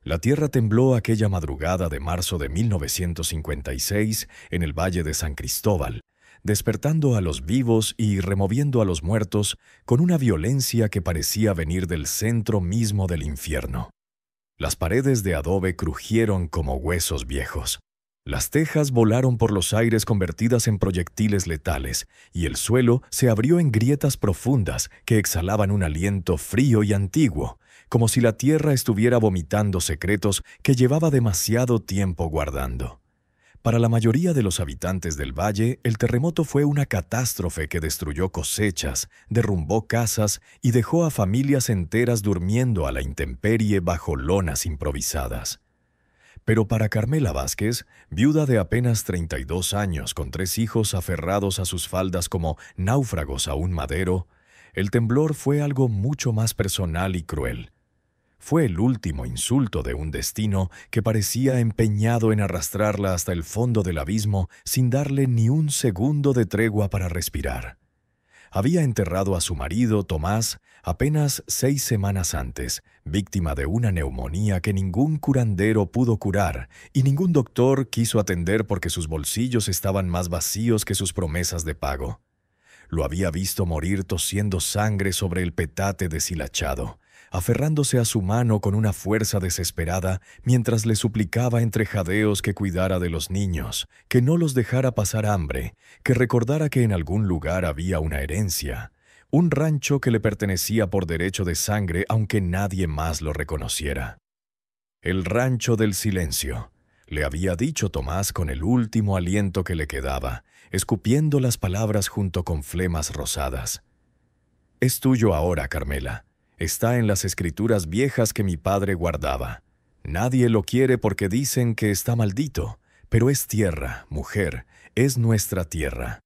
La tierra tembló aquella madrugada de marzo de 1956 en el Valle de San Cristóbal, despertando a los vivos y removiendo a los muertos con una violencia que parecía venir del centro mismo del infierno. Las paredes de adobe crujieron como huesos viejos. Las tejas volaron por los aires convertidas en proyectiles letales, y el suelo se abrió en grietas profundas que exhalaban un aliento frío y antiguo, como si la tierra estuviera vomitando secretos que llevaba demasiado tiempo guardando. Para la mayoría de los habitantes del valle, el terremoto fue una catástrofe que destruyó cosechas, derrumbó casas y dejó a familias enteras durmiendo a la intemperie bajo lonas improvisadas. Pero para Carmela Vázquez, viuda de apenas 32 años con 3 hijos aferrados a sus faldas como náufragos a un madero, el temblor fue algo mucho más personal y cruel. Fue el último insulto de un destino que parecía empeñado en arrastrarla hasta el fondo del abismo sin darle ni un segundo de tregua para respirar. Había enterrado a su marido, Tomás, apenas 6 semanas antes, víctima de una neumonía que ningún curandero pudo curar y ningún doctor quiso atender porque sus bolsillos estaban más vacíos que sus promesas de pago. Lo había visto morir tosiendo sangre sobre el petate deshilachado, aferrándose a su mano con una fuerza desesperada mientras le suplicaba entre jadeos que cuidara de los niños, que no los dejara pasar hambre, que recordara que en algún lugar había una herencia, un rancho que le pertenecía por derecho de sangre aunque nadie más lo reconociera. El rancho del silencio, le había dicho Tomás con el último aliento que le quedaba, escupiendo las palabras junto con flemas rosadas. «Es tuyo ahora, Carmela. Está en las escrituras viejas que mi padre guardaba. Nadie lo quiere porque dicen que está maldito, pero es tierra, mujer, es nuestra tierra».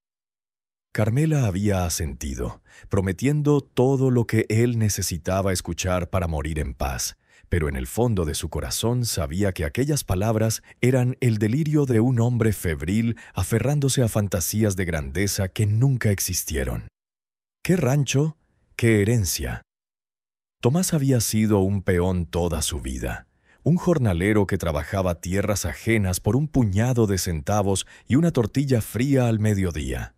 Carmela había asentido, prometiendo todo lo que él necesitaba escuchar para morir en paz, pero en el fondo de su corazón sabía que aquellas palabras eran el delirio de un hombre febril aferrándose a fantasías de grandeza que nunca existieron. ¿Qué rancho? ¿Qué herencia? Tomás había sido un peón toda su vida, un jornalero que trabajaba tierras ajenas por un puñado de centavos y una tortilla fría al mediodía.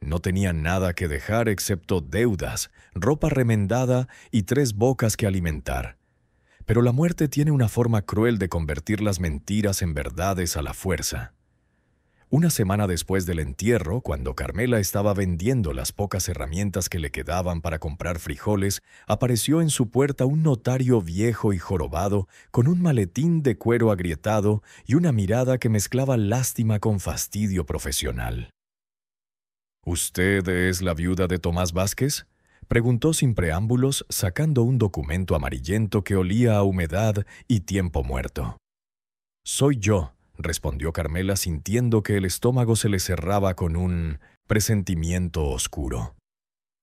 No tenía nada que dejar excepto deudas, ropa remendada y 3 bocas que alimentar. Pero la muerte tiene una forma cruel de convertir las mentiras en verdades a la fuerza. Una semana después del entierro, cuando Carmela estaba vendiendo las pocas herramientas que le quedaban para comprar frijoles, apareció en su puerta un notario viejo y jorobado, con un maletín de cuero agrietado y una mirada que mezclaba lástima con fastidio profesional. «¿Usted es la viuda de Tomás Vázquez?», preguntó sin preámbulos, sacando un documento amarillento que olía a humedad y tiempo muerto. «Soy yo», respondió Carmela sintiendo que el estómago se le cerraba con un presentimiento oscuro.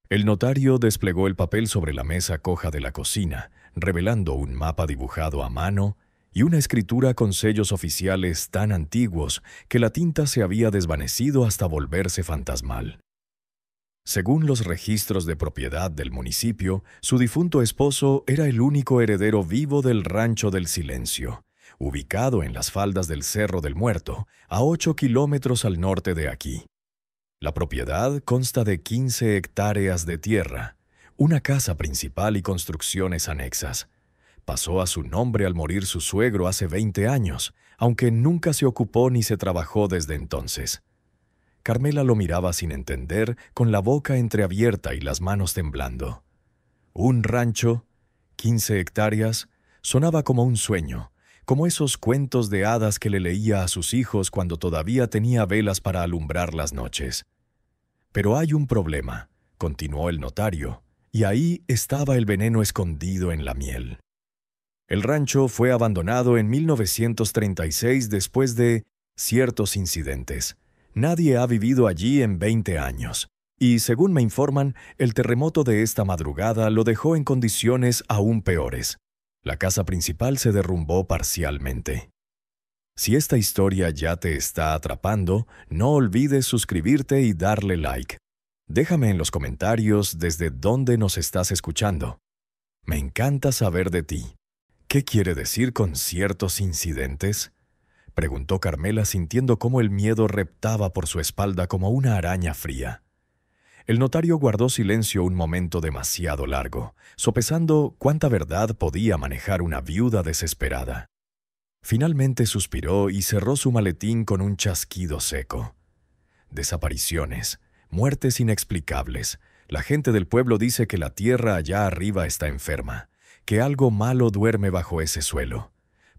El notario desplegó el papel sobre la mesa coja de la cocina, revelando un mapa dibujado a mano y una escritura con sellos oficiales tan antiguos que la tinta se había desvanecido hasta volverse fantasmal. Según los registros de propiedad del municipio, su difunto esposo era el único heredero vivo del Rancho del Silencio, ubicado en las faldas del Cerro del Muerto, a 8 kilómetros al norte de aquí. La propiedad consta de 15 hectáreas de tierra, una casa principal y construcciones anexas. Pasó a su nombre al morir su suegro hace 20 años, aunque nunca se ocupó ni se trabajó desde entonces. Carmela lo miraba sin entender, con la boca entreabierta y las manos temblando. Un rancho, 15 hectáreas, sonaba como un sueño, como esos cuentos de hadas que le leía a sus hijos cuando todavía tenía velas para alumbrar las noches. «Pero hay un problema», continuó el notario, y ahí estaba el veneno escondido en la miel. El rancho fue abandonado en 1936 después de ciertos incidentes. Nadie ha vivido allí en 20 años, y según me informan, el terremoto de esta madrugada lo dejó en condiciones aún peores. La casa principal se derrumbó parcialmente. Si esta historia ya te está atrapando, no olvides suscribirte y darle like. Déjame en los comentarios desde dónde nos estás escuchando. Me encanta saber de ti. ¿Qué ¿Qué quiere decir con ciertos incidentes?, preguntó Carmela sintiendo cómo el miedo reptaba por su espalda como una araña fría. El notario guardó silencio un momento demasiado largo, sopesando cuánta verdad podía manejar una viuda desesperada. Finalmente suspiró y cerró su maletín con un chasquido seco. Desapariciones, muertes inexplicables. La gente del pueblo dice que la tierra allá arriba está enferma, que algo malo duerme bajo ese suelo.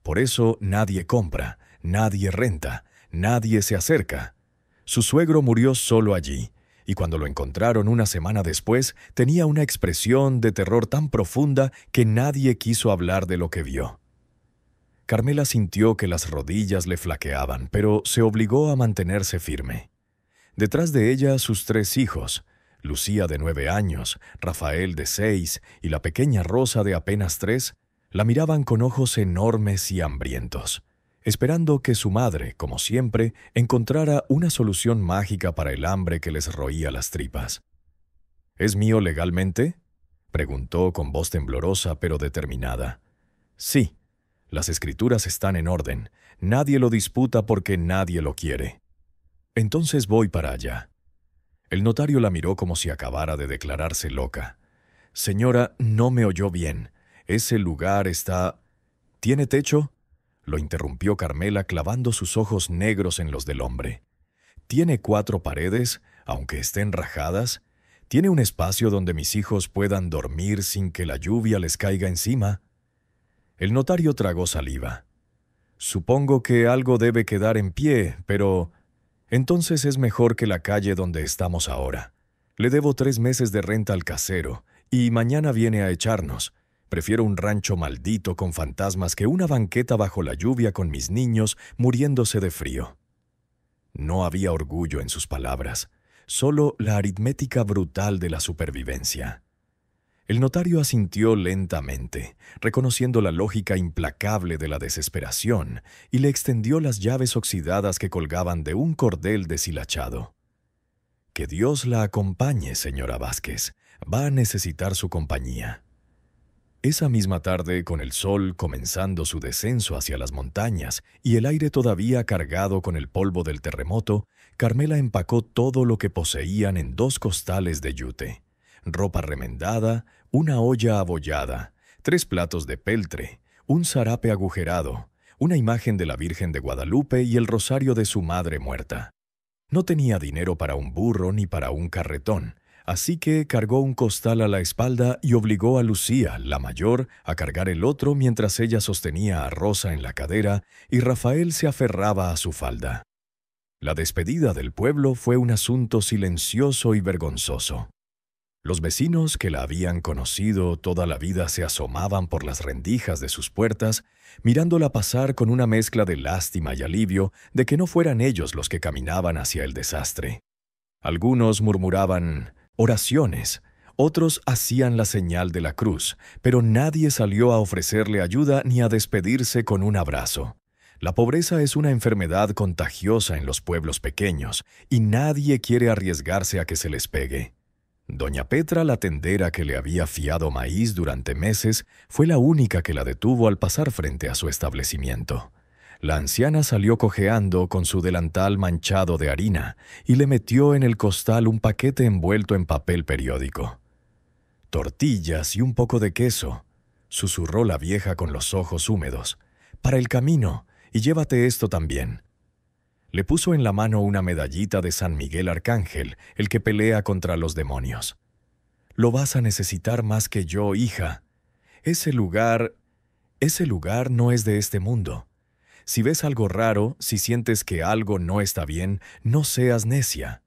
Por eso nadie compra, nadie renta, nadie se acerca. Su suegro murió solo allí, y cuando lo encontraron una semana después, tenía una expresión de terror tan profunda que nadie quiso hablar de lo que vio. Carmela sintió que las rodillas le flaqueaban, pero se obligó a mantenerse firme. Detrás de ella sus 3 hijos, Lucía de 9 años, Rafael de 6 y la pequeña Rosa de apenas 3, la miraban con ojos enormes y hambrientos, esperando que su madre, como siempre, encontrara una solución mágica para el hambre que les roía las tripas. «¿Es mío legalmente?», preguntó con voz temblorosa pero determinada. «Sí, las escrituras están en orden. Nadie lo disputa porque nadie lo quiere». «Entonces voy para allá». El notario la miró como si acabara de declararse loca. «Señora, no me oyó bien. Ese lugar está... ¿Tiene techo?», lo interrumpió Carmela clavando sus ojos negros en los del hombre. «¿Tiene 4 paredes, aunque estén rajadas? ¿Tiene un espacio donde mis hijos puedan dormir sin que la lluvia les caiga encima?». El notario tragó saliva. «Supongo que algo debe quedar en pie, pero... entonces es mejor que la calle donde estamos ahora. Le debo 3 meses de renta al casero, y mañana viene a echarnos. Prefiero un rancho maldito con fantasmas que una banqueta bajo la lluvia con mis niños muriéndose de frío». No había orgullo en sus palabras, solo la aritmética brutal de la supervivencia. El notario asintió lentamente, reconociendo la lógica implacable de la desesperación, y le extendió las llaves oxidadas que colgaban de un cordel deshilachado. «Que Dios la acompañe, señora Vázquez. Va a necesitar su compañía». Esa misma tarde, con el sol comenzando su descenso hacia las montañas y el aire todavía cargado con el polvo del terremoto, Carmela empacó todo lo que poseían en 2 costales de yute: ropa remendada, una olla abollada, 3 platos de peltre, un zarape agujerado, una imagen de la Virgen de Guadalupe y el rosario de su madre muerta. No tenía dinero para un burro ni para un carretón, así que cargó un costal a la espalda y obligó a Lucía, la mayor, a cargar el otro mientras ella sostenía a Rosa en la cadera y Rafael se aferraba a su falda. La despedida del pueblo fue un asunto silencioso y vergonzoso. Los vecinos que la habían conocido toda la vida se asomaban por las rendijas de sus puertas, mirándola pasar con una mezcla de lástima y alivio de que no fueran ellos los que caminaban hacia el desastre. Algunos murmuraban oraciones, otros hacían la señal de la cruz, pero nadie salió a ofrecerle ayuda ni a despedirse con un abrazo. La pobreza es una enfermedad contagiosa en los pueblos pequeños, y nadie quiere arriesgarse a que se les pegue. Doña Petra, la tendera que le había fiado maíz durante meses, fue la única que la detuvo al pasar frente a su establecimiento. La anciana salió cojeando con su delantal manchado de harina y le metió en el costal un paquete envuelto en papel periódico. «Tortillas y un poco de queso», susurró la vieja con los ojos húmedos. «Para el camino, y llévate esto también». Le puso en la mano una medallita de San Miguel Arcángel, el que pelea contra los demonios. «Lo vas a necesitar más que yo, hija. Ese lugar no es de este mundo. Si ves algo raro, si sientes que algo no está bien, no seas necia.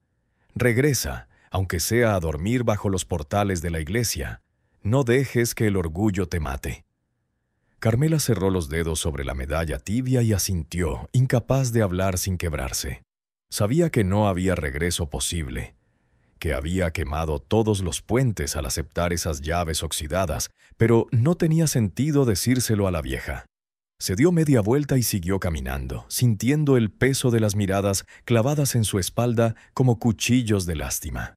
Regresa, aunque sea a dormir bajo los portales de la iglesia. No dejes que el orgullo te mate». Carmela cerró los dedos sobre la medalla tibia y asintió, incapaz de hablar sin quebrarse. Sabía que no había regreso posible, que había quemado todos los puentes al aceptar esas llaves oxidadas, pero no tenía sentido decírselo a la vieja. Se dio media vuelta y siguió caminando, sintiendo el peso de las miradas clavadas en su espalda como cuchillos de lástima.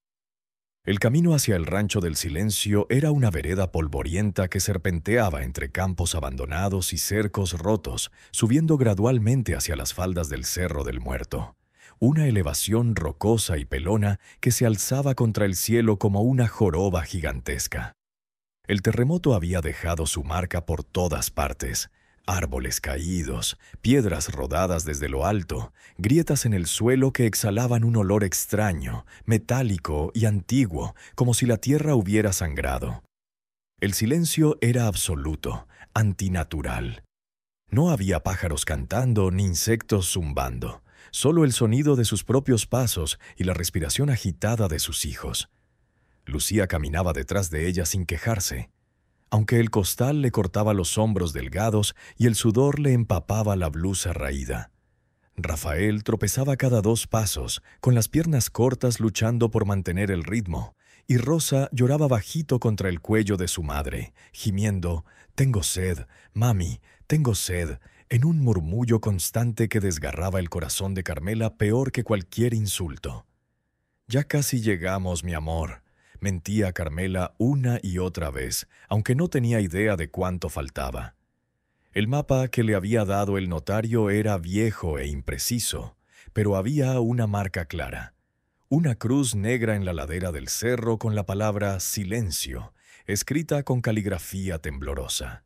El camino hacia el Rancho del Silencio era una vereda polvorienta que serpenteaba entre campos abandonados y cercos rotos, subiendo gradualmente hacia las faldas del Cerro del Muerto, una elevación rocosa y pelona que se alzaba contra el cielo como una joroba gigantesca. El terremoto había dejado su marca por todas partes: árboles caídos, piedras rodadas desde lo alto, grietas en el suelo que exhalaban un olor extraño, metálico y antiguo, como si la tierra hubiera sangrado. El silencio era absoluto, antinatural. No había pájaros cantando ni insectos zumbando, solo el sonido de sus propios pasos y la respiración agitada de sus hijos. Lucía caminaba detrás de ella sin quejarse, aunque el costal le cortaba los hombros delgados y el sudor le empapaba la blusa raída. Rafael tropezaba cada 2 pasos, con las piernas cortas luchando por mantener el ritmo, y Rosa lloraba bajito contra el cuello de su madre, gimiendo: «Tengo sed, mami, tengo sed», en un murmullo constante que desgarraba el corazón de Carmela peor que cualquier insulto. «Ya casi llegamos, mi amor», mentía Carmela una y otra vez, aunque no tenía idea de cuánto faltaba. El mapa que le había dado el notario era viejo e impreciso, pero había una marca clara: una cruz negra en la ladera del cerro con la palabra «Silencio», escrita con caligrafía temblorosa.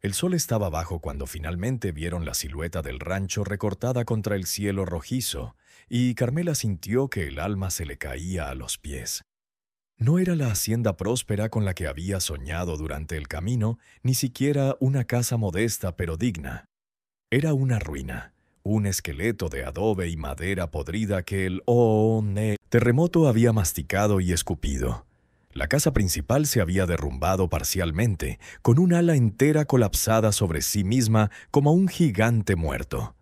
El sol estaba bajo cuando finalmente vieron la silueta del rancho recortada contra el cielo rojizo, y Carmela sintió que el alma se le caía a los pies. No era la hacienda próspera con la que había soñado durante el camino, ni siquiera una casa modesta pero digna. Era una ruina, un esqueleto de adobe y madera podrida que el terremoto había masticado y escupido. La casa principal se había derrumbado parcialmente, con un ala entera colapsada sobre sí misma como un gigante muerto.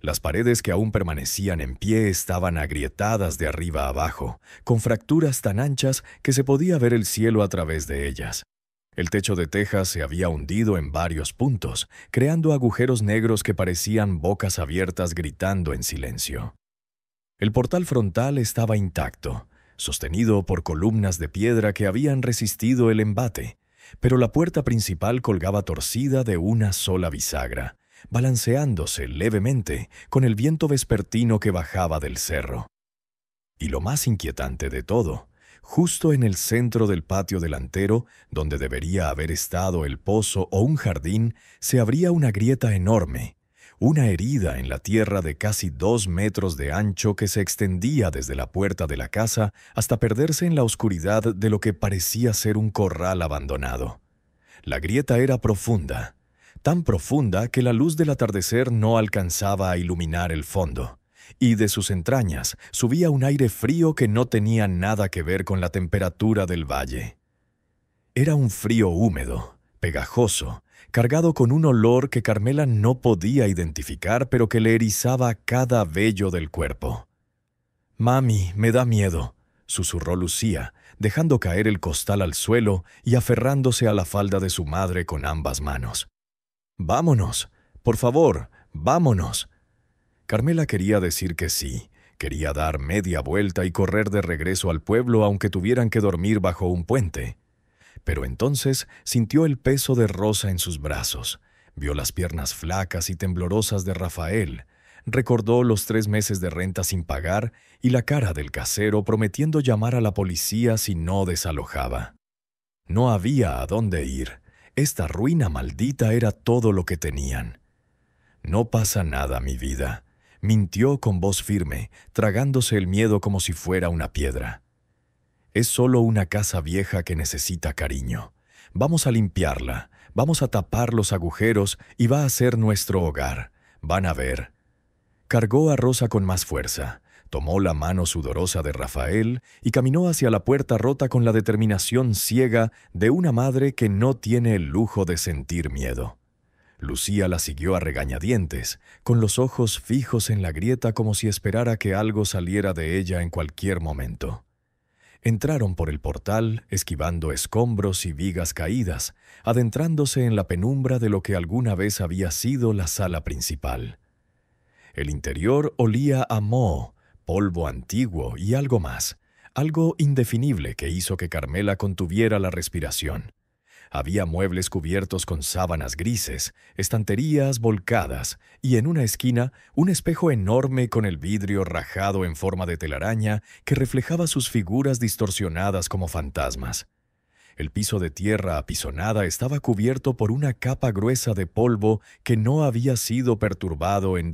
Las paredes que aún permanecían en pie estaban agrietadas de arriba abajo, con fracturas tan anchas que se podía ver el cielo a través de ellas. El techo de tejas se había hundido en varios puntos, creando agujeros negros que parecían bocas abiertas gritando en silencio. El portal frontal estaba intacto, sostenido por columnas de piedra que habían resistido el embate, pero la puerta principal colgaba torcida de una sola bisagra, balanceándose levemente con el viento vespertino que bajaba del cerro. Y lo más inquietante de todo, justo en el centro del patio delantero, donde debería haber estado el pozo o un jardín, se abría una grieta enorme, una herida en la tierra de casi 2 metros de ancho que se extendía desde la puerta de la casa hasta perderse en la oscuridad de lo que parecía ser un corral abandonado. La grieta era profunda, tan profunda que la luz del atardecer no alcanzaba a iluminar el fondo, y de sus entrañas subía un aire frío que no tenía nada que ver con la temperatura del valle. Era un frío húmedo, pegajoso, cargado con un olor que Carmela no podía identificar, pero que le erizaba cada vello del cuerpo. «Mami, me da miedo», susurró Lucía, dejando caer el costal al suelo y aferrándose a la falda de su madre con ambas manos. «Vámonos, por favor, vámonos». Carmela quería decir que sí, quería dar media vuelta y correr de regreso al pueblo aunque tuvieran que dormir bajo un puente. Pero entonces sintió el peso de Rosa en sus brazos, vio las piernas flacas y temblorosas de Rafael, recordó los 3 meses de renta sin pagar y la cara del casero prometiendo llamar a la policía si no desalojaba. No había a dónde ir. Esta ruina maldita era todo lo que tenían. «No pasa nada, mi vida», mintió con voz firme, tragándose el miedo como si fuera una piedra. «Es solo una casa vieja que necesita cariño. Vamos a limpiarla, vamos a tapar los agujeros y va a ser nuestro hogar. Van a ver». Cargó a Rosa con más fuerza, tomó la mano sudorosa de Rafael y caminó hacia la puerta rota con la determinación ciega de una madre que no tiene el lujo de sentir miedo. Lucía la siguió a regañadientes, con los ojos fijos en la grieta como si esperara que algo saliera de ella en cualquier momento. Entraron por el portal, esquivando escombros y vigas caídas, adentrándose en la penumbra de lo que alguna vez había sido la sala principal. El interior olía a moho, polvo antiguo y algo más, algo indefinible que hizo que Carmela contuviera la respiración. Había muebles cubiertos con sábanas grises, estanterías volcadas y en una esquina un espejo enorme con el vidrio rajado en forma de telaraña que reflejaba sus figuras distorsionadas como fantasmas. El piso de tierra apisonada estaba cubierto por una capa gruesa de polvo que no había sido perturbado en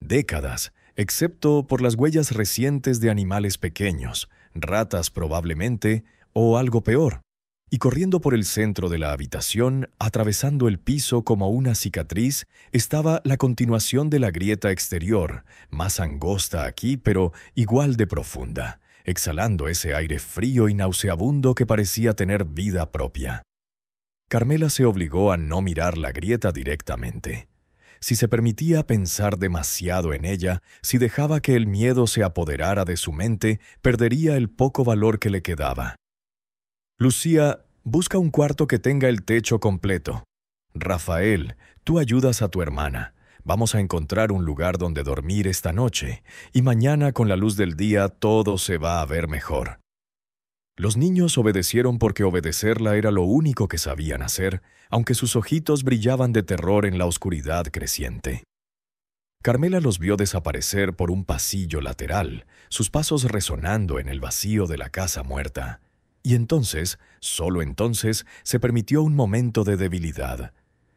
décadas, excepto por las huellas recientes de animales pequeños, ratas probablemente, o algo peor. Y corriendo por el centro de la habitación, atravesando el piso como una cicatriz, estaba la continuación de la grieta exterior, más angosta aquí, pero igual de profunda, exhalando ese aire frío y nauseabundo que parecía tener vida propia. Carmela se obligó a no mirar la grieta directamente. Si se permitía pensar demasiado en ella, si dejaba que el miedo se apoderara de su mente, perdería el poco valor que le quedaba. Lucía, busca un cuarto que tenga el techo completo. Rafael, tú ayudas a tu hermana. Vamos a encontrar un lugar donde dormir esta noche, y mañana con la luz del día todo se va a ver mejor. Los niños obedecieron porque obedecerla era lo único que sabían hacer, aunque sus ojitos brillaban de terror en la oscuridad creciente. Carmela los vio desaparecer por un pasillo lateral, sus pasos resonando en el vacío de la casa muerta. Y entonces, solo entonces, se permitió un momento de debilidad.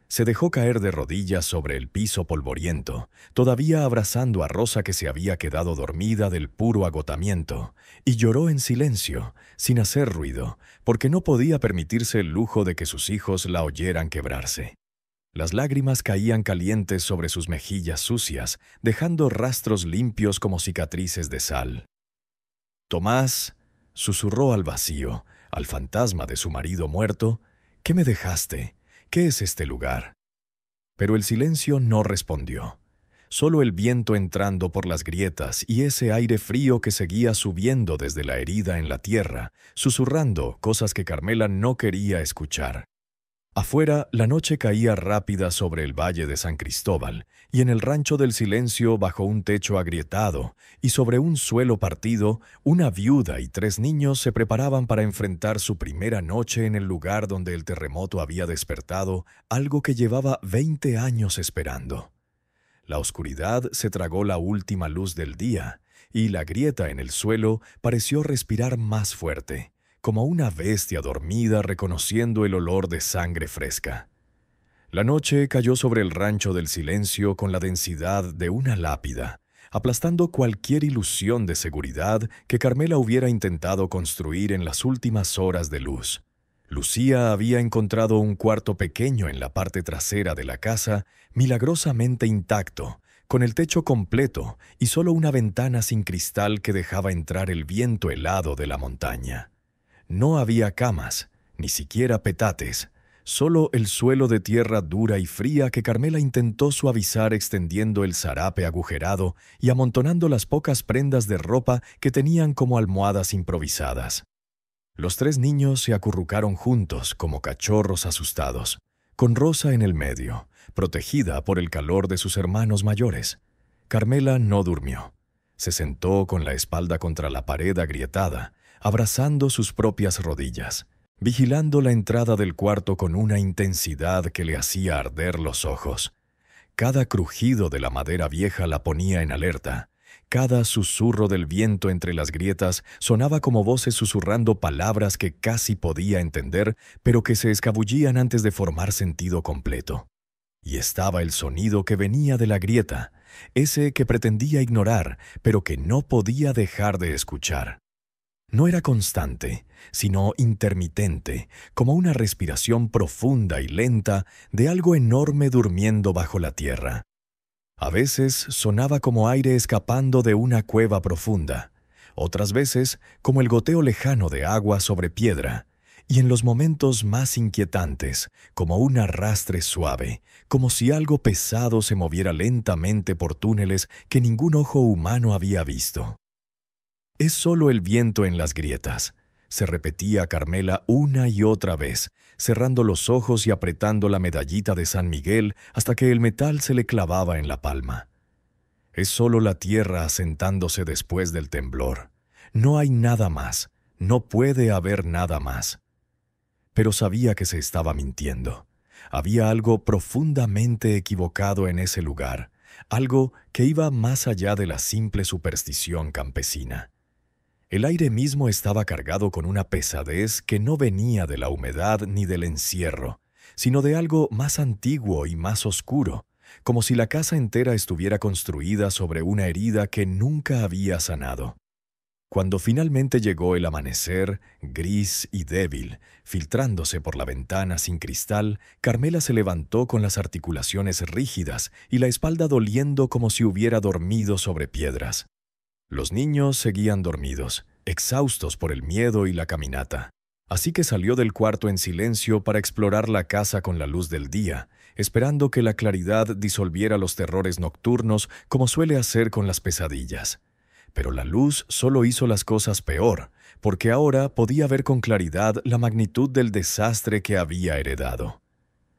Se dejó caer de rodillas sobre el piso polvoriento, todavía abrazando a Rosa que se había quedado dormida del puro agotamiento, y lloró en silencio, sin hacer ruido, porque no podía permitirse el lujo de que sus hijos la oyeran quebrarse. Las lágrimas caían calientes sobre sus mejillas sucias, dejando rastros limpios como cicatrices de sal. «Tomás», susurró al vacío, al fantasma de su marido muerto, «¿qué me dejaste? ¿Qué es este lugar?». Pero el silencio no respondió. Solo el viento entrando por las grietas y ese aire frío que seguía subiendo desde la herida en la tierra, susurrando cosas que Carmela no quería escuchar. Afuera, la noche caía rápida sobre el valle de San Cristóbal, y en el rancho del silencio, bajo un techo agrietado y sobre un suelo partido, una viuda y 3 niños se preparaban para enfrentar su primera noche en el lugar donde el terremoto había despertado algo que llevaba 20 años esperando. La oscuridad se tragó la última luz del día, y la grieta en el suelo pareció respirar más fuerte, como una bestia dormida reconociendo el olor de sangre fresca. La noche cayó sobre el rancho del silencio con la densidad de una lápida, aplastando cualquier ilusión de seguridad que Carmela hubiera intentado construir en las últimas horas de luz. Lucía había encontrado un cuarto pequeño en la parte trasera de la casa, milagrosamente intacto, con el techo completo y solo una ventana sin cristal que dejaba entrar el viento helado de la montaña. No había camas, ni siquiera petates, solo el suelo de tierra dura y fría que Carmela intentó suavizar extendiendo el zarape agujerado y amontonando las pocas prendas de ropa que tenían como almohadas improvisadas. Los 3 niños se acurrucaron juntos como cachorros asustados, con Rosa en el medio, protegida por el calor de sus hermanos mayores. Carmela no durmió. Se sentó con la espalda contra la pared agrietada, abrazando sus propias rodillas, vigilando la entrada del cuarto con una intensidad que le hacía arder los ojos. Cada crujido de la madera vieja la ponía en alerta. Cada susurro del viento entre las grietas sonaba como voces susurrando palabras que casi podía entender, pero que se escabullían antes de formar sentido completo. Y estaba el sonido que venía de la grieta, ese que pretendía ignorar, pero que no podía dejar de escuchar. No era constante, sino intermitente, como una respiración profunda y lenta de algo enorme durmiendo bajo la tierra. A veces sonaba como aire escapando de una cueva profunda, otras veces como el goteo lejano de agua sobre piedra, y en los momentos más inquietantes, como un arrastre suave, como si algo pesado se moviera lentamente por túneles que ningún ojo humano había visto. «Es solo el viento en las grietas», se repetía Carmela una y otra vez, cerrando los ojos y apretando la medallita de San Miguel hasta que el metal se le clavaba en la palma. «Es solo la tierra asentándose después del temblor. No hay nada más, no puede haber nada más. Pero sabía que se estaba mintiendo. Había algo profundamente equivocado en ese lugar, algo que iba más allá de la simple superstición campesina. El aire mismo estaba cargado con una pesadez que no venía de la humedad ni del encierro, sino de algo más antiguo y más oscuro, como si la casa entera estuviera construida sobre una herida que nunca había sanado. Cuando finalmente llegó el amanecer, gris y débil, filtrándose por la ventana sin cristal, Carmela se levantó con las articulaciones rígidas y la espalda doliendo como si hubiera dormido sobre piedras. Los niños seguían dormidos, exhaustos por el miedo y la caminata. Así que salió del cuarto en silencio para explorar la casa con la luz del día, esperando que la claridad disolviera los terrores nocturnos como suele hacer con las pesadillas. Pero la luz solo hizo las cosas peor, porque ahora podía ver con claridad la magnitud del desastre que había heredado.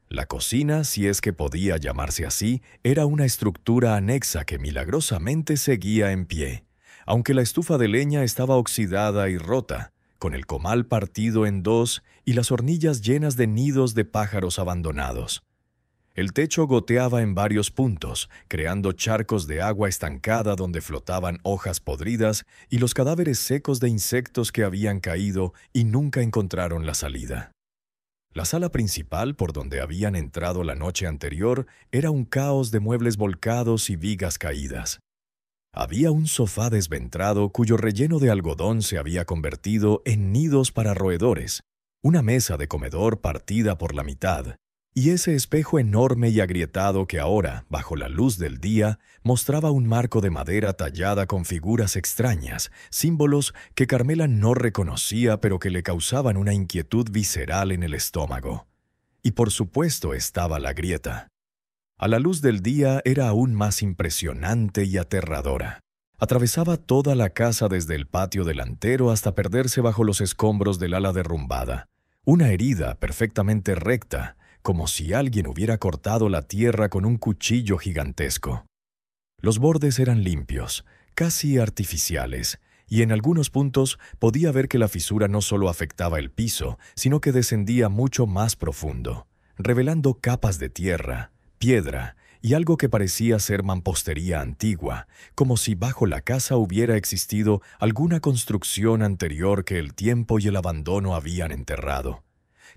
La cocina, si es que podía llamarse así, era una estructura anexa que milagrosamente seguía en pie, aunque la estufa de leña estaba oxidada y rota, con el comal partido en dos y las hornillas llenas de nidos de pájaros abandonados. El techo goteaba en varios puntos, creando charcos de agua estancada donde flotaban hojas podridas y los cadáveres secos de insectos que habían caído y nunca encontraron la salida. La sala principal, por donde habían entrado la noche anterior, era un caos de muebles volcados y vigas caídas. Había un sofá desventrado cuyo relleno de algodón se había convertido en nidos para roedores, una mesa de comedor partida por la mitad, y ese espejo enorme y agrietado que ahora, bajo la luz del día, mostraba un marco de madera tallada con figuras extrañas, símbolos que Carmela no reconocía pero que le causaban una inquietud visceral en el estómago. Y por supuesto estaba la grieta. A la luz del día era aún más impresionante y aterradora. Atravesaba toda la casa desde el patio delantero hasta perderse bajo los escombros del ala derrumbada. Una herida perfectamente recta, como si alguien hubiera cortado la tierra con un cuchillo gigantesco. Los bordes eran limpios, casi artificiales, y en algunos puntos podía ver que la fisura no solo afectaba el piso, sino que descendía mucho más profundo, revelando capas de tierra, piedra y algo que parecía ser mampostería antigua, como si bajo la casa hubiera existido alguna construcción anterior que el tiempo y el abandono habían enterrado.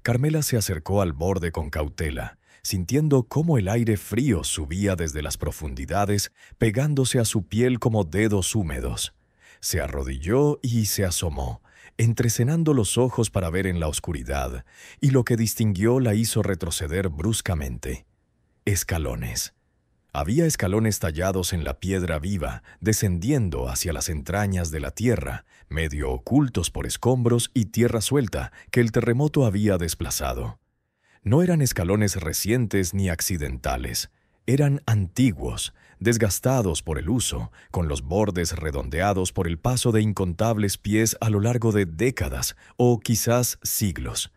Carmela se acercó al borde con cautela, sintiendo cómo el aire frío subía desde las profundidades, pegándose a su piel como dedos húmedos. Se arrodilló y se asomó, entrecenando los ojos para ver en la oscuridad, y lo que distinguió la hizo retroceder bruscamente. Escalones. Había escalones tallados en la piedra viva, descendiendo hacia las entrañas de la tierra, medio ocultos por escombros y tierra suelta que el terremoto había desplazado. No eran escalones recientes ni accidentales, eran antiguos, desgastados por el uso, con los bordes redondeados por el paso de incontables pies a lo largo de décadas o quizás siglos.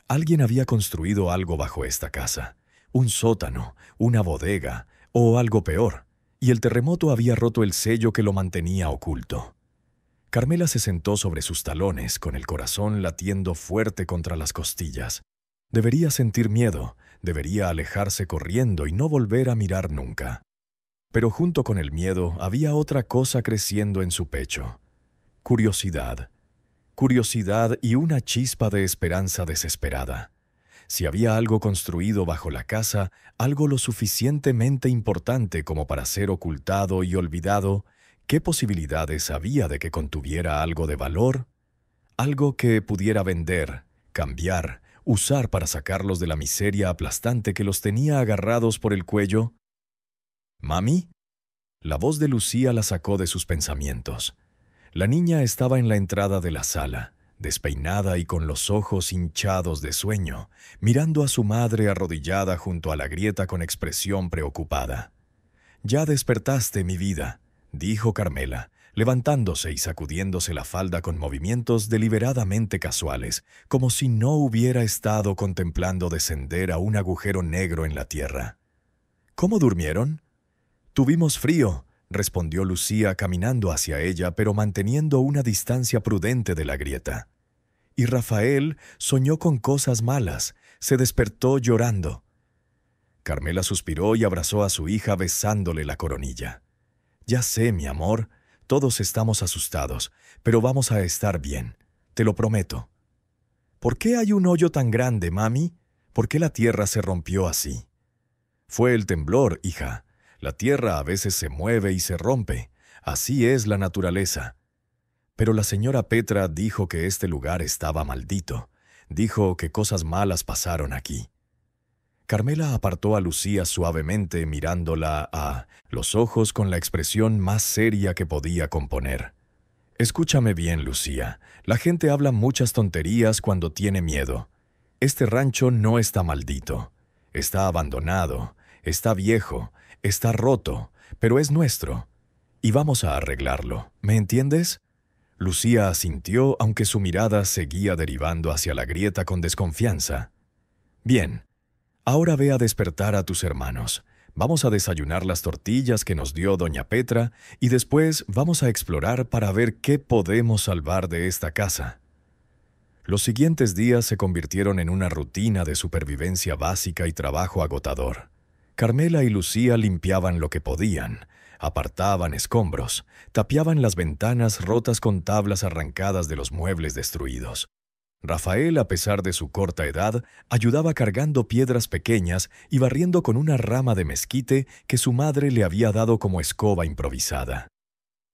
Alguien había construido algo bajo esta casa, un sótano, una bodega o algo peor, y el terremoto había roto el sello que lo mantenía oculto. Carmela se sentó sobre sus talones, con el corazón latiendo fuerte contra las costillas. Debería sentir miedo, debería alejarse corriendo y no volver a mirar nunca. Pero junto con el miedo había otra cosa creciendo en su pecho. Curiosidad. Curiosidad y una chispa de esperanza desesperada. Si había algo construido bajo la casa, algo lo suficientemente importante como para ser ocultado y olvidado, ¿qué posibilidades había de que contuviera algo de valor? Algo que pudiera vender, cambiar, usar para sacarlos de la miseria aplastante que los tenía agarrados por el cuello. ¿Mami? La voz de Lucía la sacó de sus pensamientos. La niña estaba en la entrada de la sala, despeinada y con los ojos hinchados de sueño, mirando a su madre arrodillada junto a la grieta con expresión preocupada. «Ya despertaste, mi vida», dijo Carmela, levantándose y sacudiéndose la falda con movimientos deliberadamente casuales, como si no hubiera estado contemplando descender a un agujero negro en la tierra. «¿Cómo durmieron?» «Tuvimos frío», respondió Lucía caminando hacia ella, pero manteniendo una distancia prudente de la grieta. Y Rafael soñó con cosas malas, se despertó llorando. Carmela suspiró y abrazó a su hija besándole la coronilla. Ya sé, mi amor, todos estamos asustados, pero vamos a estar bien, te lo prometo. ¿Por qué hay un hoyo tan grande, mami? ¿Por qué la tierra se rompió así? Fue el temblor, hija. La tierra a veces se mueve y se rompe. Así es la naturaleza. Pero la señora Petra dijo que este lugar estaba maldito. Dijo que cosas malas pasaron aquí. Carmela apartó a Lucía suavemente mirándola a los ojos con la expresión más seria que podía componer. Escúchame bien, Lucía. La gente habla muchas tonterías cuando tiene miedo. Este rancho no está maldito. Está abandonado, está viejo, está roto, pero es nuestro. Y vamos a arreglarlo, ¿me entiendes? Lucía asintió, aunque su mirada seguía derivando hacia la grieta con desconfianza. Bien, ahora ve a despertar a tus hermanos. Vamos a desayunar las tortillas que nos dio doña Petra y después vamos a explorar para ver qué podemos salvar de esta casa. Los siguientes días se convirtieron en una rutina de supervivencia básica y trabajo agotador. Carmela y Lucía limpiaban lo que podían, apartaban escombros, tapiaban las ventanas rotas con tablas arrancadas de los muebles destruidos. Rafael, a pesar de su corta edad, ayudaba cargando piedras pequeñas y barriendo con una rama de mezquite que su madre le había dado como escoba improvisada.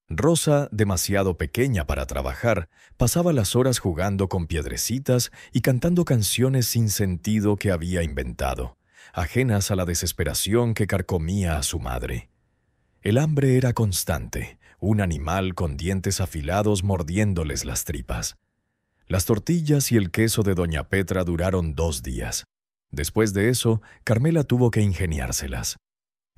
Rosa, demasiado pequeña para trabajar, pasaba las horas jugando con piedrecitas y cantando canciones sin sentido que había inventado, ajenas a la desesperación que carcomía a su madre. El hambre era constante, un animal con dientes afilados mordiéndoles las tripas. Las tortillas y el queso de doña Petra duraron 2 días. Después de eso, Carmela tuvo que ingeniárselas.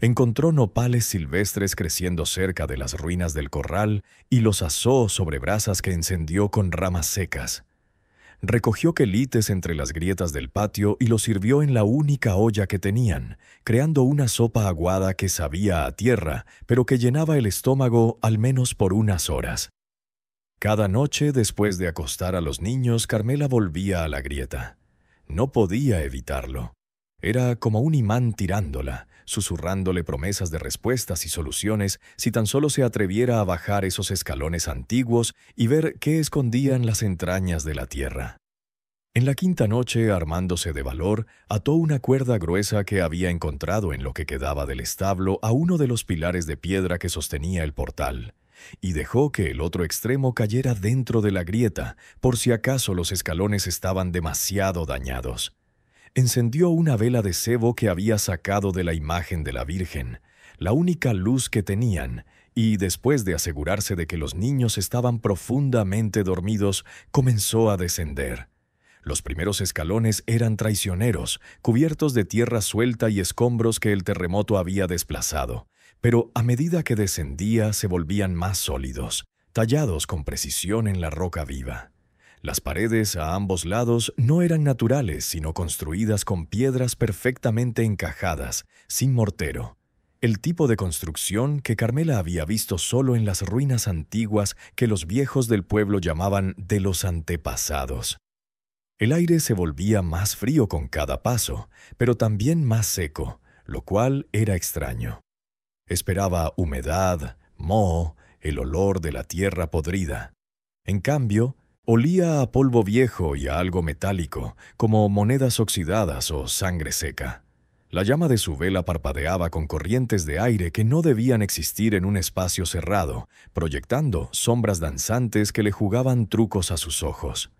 Encontró nopales silvestres creciendo cerca de las ruinas del corral y los asó sobre brasas que encendió con ramas secas. Recogió quelites entre las grietas del patio y los sirvió en la única olla que tenían, creando una sopa aguada que sabía a tierra, pero que llenaba el estómago al menos por unas horas. Cada noche, después de acostar a los niños, Carmela volvía a la grieta. No podía evitarlo. Era como un imán tirándola, susurrándole promesas de respuestas y soluciones si tan solo se atreviera a bajar esos escalones antiguos y ver qué escondían las entrañas de la tierra. En la quinta noche, armándose de valor, ató una cuerda gruesa que había encontrado en lo que quedaba del establo a uno de los pilares de piedra que sostenía el portal, y dejó que el otro extremo cayera dentro de la grieta, por si acaso los escalones estaban demasiado dañados. Encendió una vela de sebo que había sacado de la imagen de la Virgen, la única luz que tenían, y después de asegurarse de que los niños estaban profundamente dormidos, comenzó a descender. Los primeros escalones eran traicioneros, cubiertos de tierra suelta y escombros que el terremoto había desplazado, pero a medida que descendía se volvían más sólidos, tallados con precisión en la roca viva. Las paredes a ambos lados no eran naturales, sino construidas con piedras perfectamente encajadas, sin mortero. El tipo de construcción que Carmela había visto solo en las ruinas antiguas que los viejos del pueblo llamaban de los antepasados. El aire se volvía más frío con cada paso, pero también más seco, lo cual era extraño. Esperaba humedad, moho, el olor de la tierra podrida. En cambio, olía a polvo viejo y a algo metálico, como monedas oxidadas o sangre seca. La llama de su vela parpadeaba con corrientes de aire que no debían existir en un espacio cerrado, proyectando sombras danzantes que le jugaban trucos a sus ojos.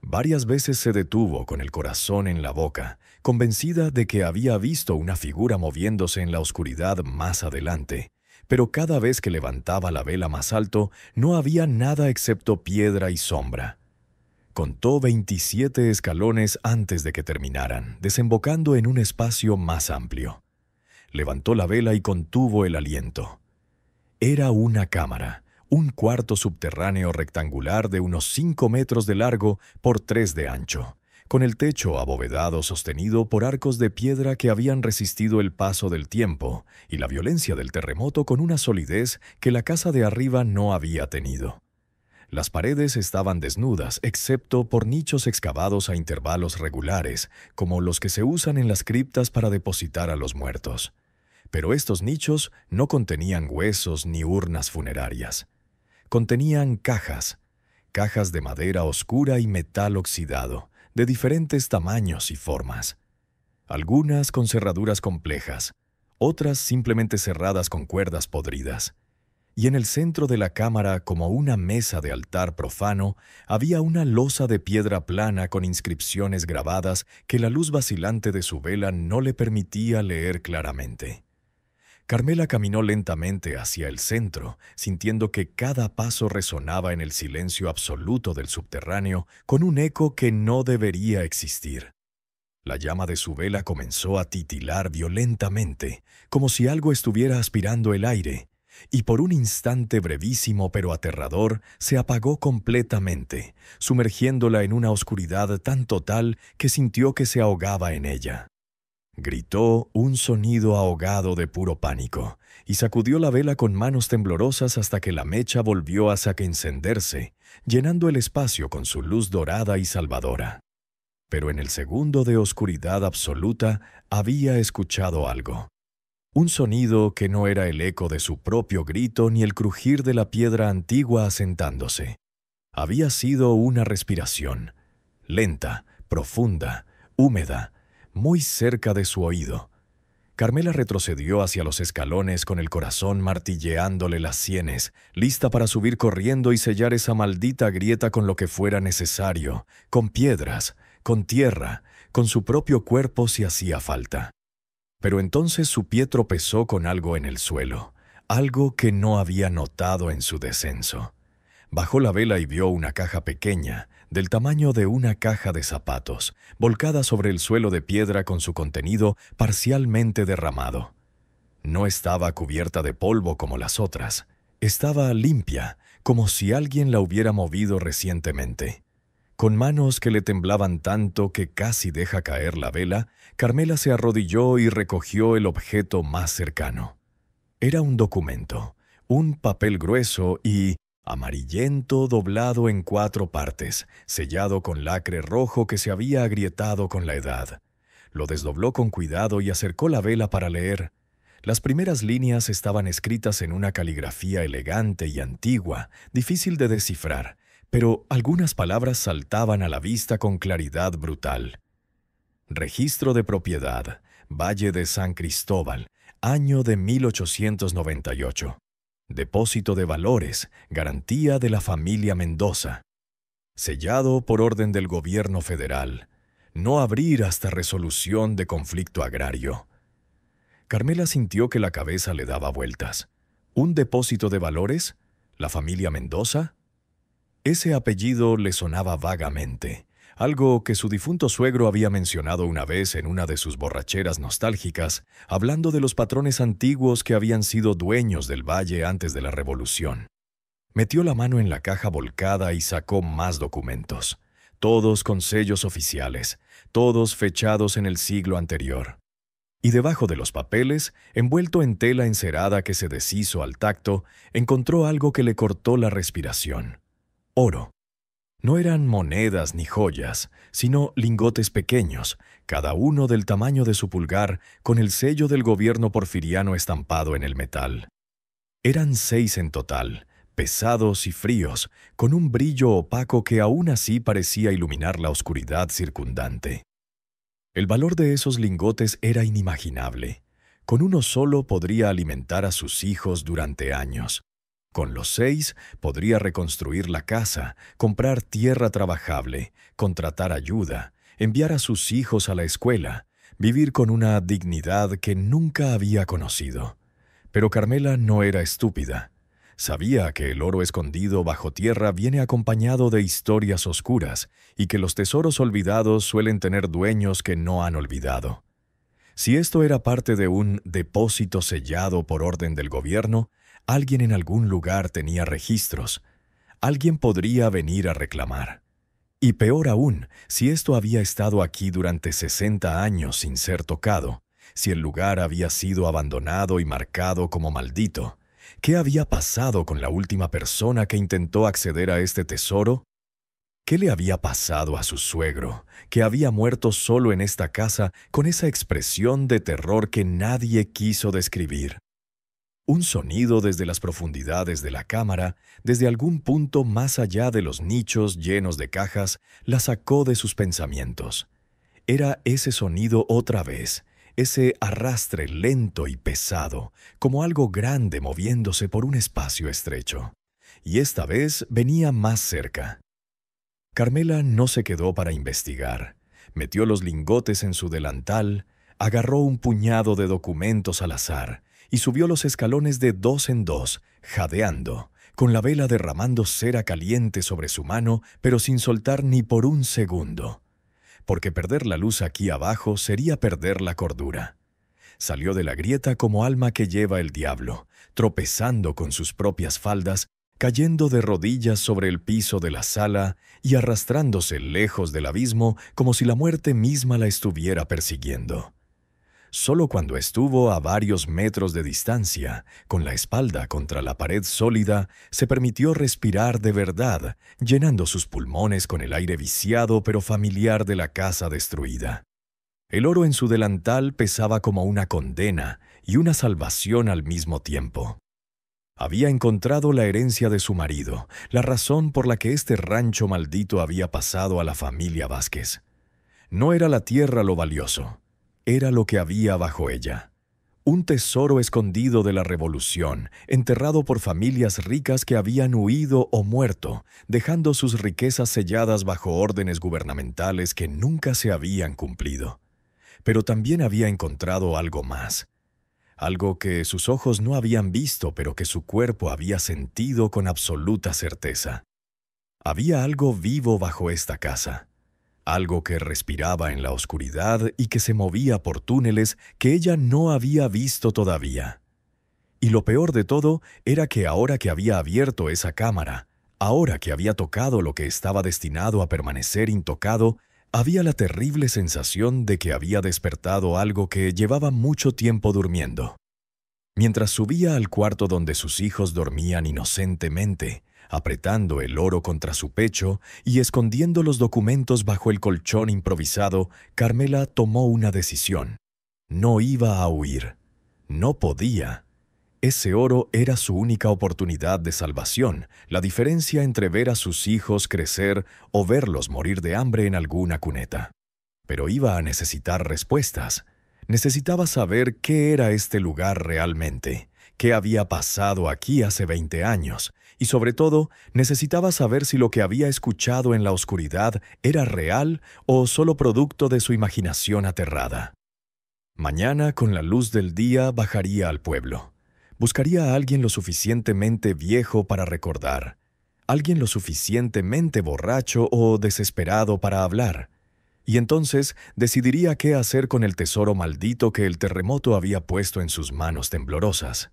Varias veces se detuvo con el corazón en la boca, convencida de que había visto una figura moviéndose en la oscuridad más adelante, pero cada vez que levantaba la vela más alto no había nada excepto piedra y sombra. Contó 27 escalones antes de que terminaran, desembocando en un espacio más amplio. Levantó la vela y contuvo el aliento. Era una cámara, un cuarto subterráneo rectangular de unos 5 metros de largo por 3 de ancho, con el techo abovedado sostenido por arcos de piedra que habían resistido el paso del tiempo y la violencia del terremoto con una solidez que la casa de arriba no había tenido. Las paredes estaban desnudas, excepto por nichos excavados a intervalos regulares, como los que se usan en las criptas para depositar a los muertos. Pero estos nichos no contenían huesos ni urnas funerarias. Contenían cajas de madera oscura y metal oxidado, de diferentes tamaños y formas. Algunas con cerraduras complejas, otras simplemente cerradas con cuerdas podridas. Y en el centro de la cámara, como una mesa de altar profano, había una losa de piedra plana con inscripciones grabadas que la luz vacilante de su vela no le permitía leer claramente. Carmela caminó lentamente hacia el centro, sintiendo que cada paso resonaba en el silencio absoluto del subterráneo con un eco que no debería existir. La llama de su vela comenzó a titilar violentamente, como si algo estuviera aspirando el aire, y por un instante brevísimo pero aterrador se apagó completamente, sumergiéndola en una oscuridad tan total que sintió que se ahogaba en ella. Gritó un sonido ahogado de puro pánico y sacudió la vela con manos temblorosas hasta que la mecha volvió a encenderse, llenando el espacio con su luz dorada y salvadora. Pero en el segundo de oscuridad absoluta había escuchado algo. Un sonido que no era el eco de su propio grito ni el crujir de la piedra antigua asentándose. Había sido una respiración, lenta, profunda, húmeda, muy cerca de su oído. Carmela retrocedió hacia los escalones con el corazón martilleándole las sienes, lista para subir corriendo y sellar esa maldita grieta con lo que fuera necesario, con piedras, con tierra, con su propio cuerpo si hacía falta. Pero entonces su pie tropezó con algo en el suelo, algo que no había notado en su descenso. Bajó la vela y vio una caja pequeña, del tamaño de una caja de zapatos, volcada sobre el suelo de piedra con su contenido parcialmente derramado. No estaba cubierta de polvo como las otras. Estaba limpia, como si alguien la hubiera movido recientemente. Con manos que le temblaban tanto que casi deja caer la vela, Carmela se arrodilló y recogió el objeto más cercano. Era un documento, un papel grueso y amarillento doblado en 4 partes, sellado con lacre rojo que se había agrietado con la edad. Lo desdobló con cuidado y acercó la vela para leer. Las primeras líneas estaban escritas en una caligrafía elegante y antigua, difícil de descifrar, pero algunas palabras saltaban a la vista con claridad brutal. Registro de propiedad, Valle de San Cristóbal, año de 1898. Depósito de valores, garantía de la familia Mendoza. Sellado por orden del gobierno federal. No abrir hasta resolución de conflicto agrario. Carmela sintió que la cabeza le daba vueltas. ¿Un depósito de valores? ¿La familia Mendoza? Ese apellido le sonaba vagamente, algo que su difunto suegro había mencionado una vez en una de sus borracheras nostálgicas, hablando de los patrones antiguos que habían sido dueños del valle antes de la Revolución. Metió la mano en la caja volcada y sacó más documentos, todos con sellos oficiales, todos fechados en el siglo anterior. Y debajo de los papeles, envuelto en tela encerada que se deshizo al tacto, encontró algo que le cortó la respiración. Oro. No eran monedas ni joyas, sino lingotes pequeños, cada uno del tamaño de su pulgar, con el sello del gobierno porfiriano estampado en el metal. Eran 6 en total, pesados y fríos, con un brillo opaco que aún así parecía iluminar la oscuridad circundante. El valor de esos lingotes era inimaginable. Con uno solo podría alimentar a sus hijos durante años. Con los 6 podría reconstruir la casa, comprar tierra trabajable, contratar ayuda, enviar a sus hijos a la escuela, vivir con una dignidad que nunca había conocido. Pero Carmela no era estúpida. Sabía que el oro escondido bajo tierra viene acompañado de historias oscuras y que los tesoros olvidados suelen tener dueños que no han olvidado. Si esto era parte de un depósito sellado por orden del gobierno, alguien en algún lugar tenía registros. Alguien podría venir a reclamar. Y peor aún, si esto había estado aquí durante 60 años sin ser tocado, si el lugar había sido abandonado y marcado como maldito, ¿qué había pasado con la última persona que intentó acceder a este tesoro? ¿Qué le había pasado a su suegro, que había muerto solo en esta casa con esa expresión de terror que nadie quiso describir? Un sonido desde las profundidades de la cámara, desde algún punto más allá de los nichos llenos de cajas, la sacó de sus pensamientos. Era ese sonido otra vez, ese arrastre lento y pesado, como algo grande moviéndose por un espacio estrecho. Y esta vez venía más cerca. Carmela no se quedó para investigar. Metió los lingotes en su delantal, agarró un puñado de documentos al azar y subió los escalones de dos en dos, jadeando, con la vela derramando cera caliente sobre su mano, pero sin soltar ni por un segundo. Porque perder la luz aquí abajo sería perder la cordura. Salió de la grieta como alma que lleva el diablo, tropezando con sus propias faldas, cayendo de rodillas sobre el piso de la sala y arrastrándose lejos del abismo como si la muerte misma la estuviera persiguiendo. Solo cuando estuvo a varios metros de distancia, con la espalda contra la pared sólida, se permitió respirar de verdad, llenando sus pulmones con el aire viciado pero familiar de la casa destruida. El oro en su delantal pesaba como una condena y una salvación al mismo tiempo. Había encontrado la herencia de su marido, la razón por la que este rancho maldito había pasado a la familia Vázquez. No era la tierra lo valioso, era lo que había bajo ella. Un tesoro escondido de la revolución, enterrado por familias ricas que habían huido o muerto, dejando sus riquezas selladas bajo órdenes gubernamentales que nunca se habían cumplido. Pero también había encontrado algo más. Algo que sus ojos no habían visto, pero que su cuerpo había sentido con absoluta certeza. Había algo vivo bajo esta casa. Algo que respiraba en la oscuridad y que se movía por túneles que ella no había visto todavía. Y lo peor de todo era que ahora que había abierto esa cámara, ahora que había tocado lo que estaba destinado a permanecer intocado, había la terrible sensación de que había despertado algo que llevaba mucho tiempo durmiendo. Mientras subía al cuarto donde sus hijos dormían inocentemente, apretando el oro contra su pecho y escondiendo los documentos bajo el colchón improvisado, Carmela tomó una decisión. No iba a huir. No podía. Ese oro era su única oportunidad de salvación, la diferencia entre ver a sus hijos crecer o verlos morir de hambre en alguna cuneta. Pero iba a necesitar respuestas. Necesitaba saber qué era este lugar realmente, qué había pasado aquí hace 20 años, y sobre todo, necesitaba saber si lo que había escuchado en la oscuridad era real o solo producto de su imaginación aterrada. Mañana, con la luz del día, bajaría al pueblo. Buscaría a alguien lo suficientemente viejo para recordar, alguien lo suficientemente borracho o desesperado para hablar, y entonces decidiría qué hacer con el tesoro maldito que el terremoto había puesto en sus manos temblorosas.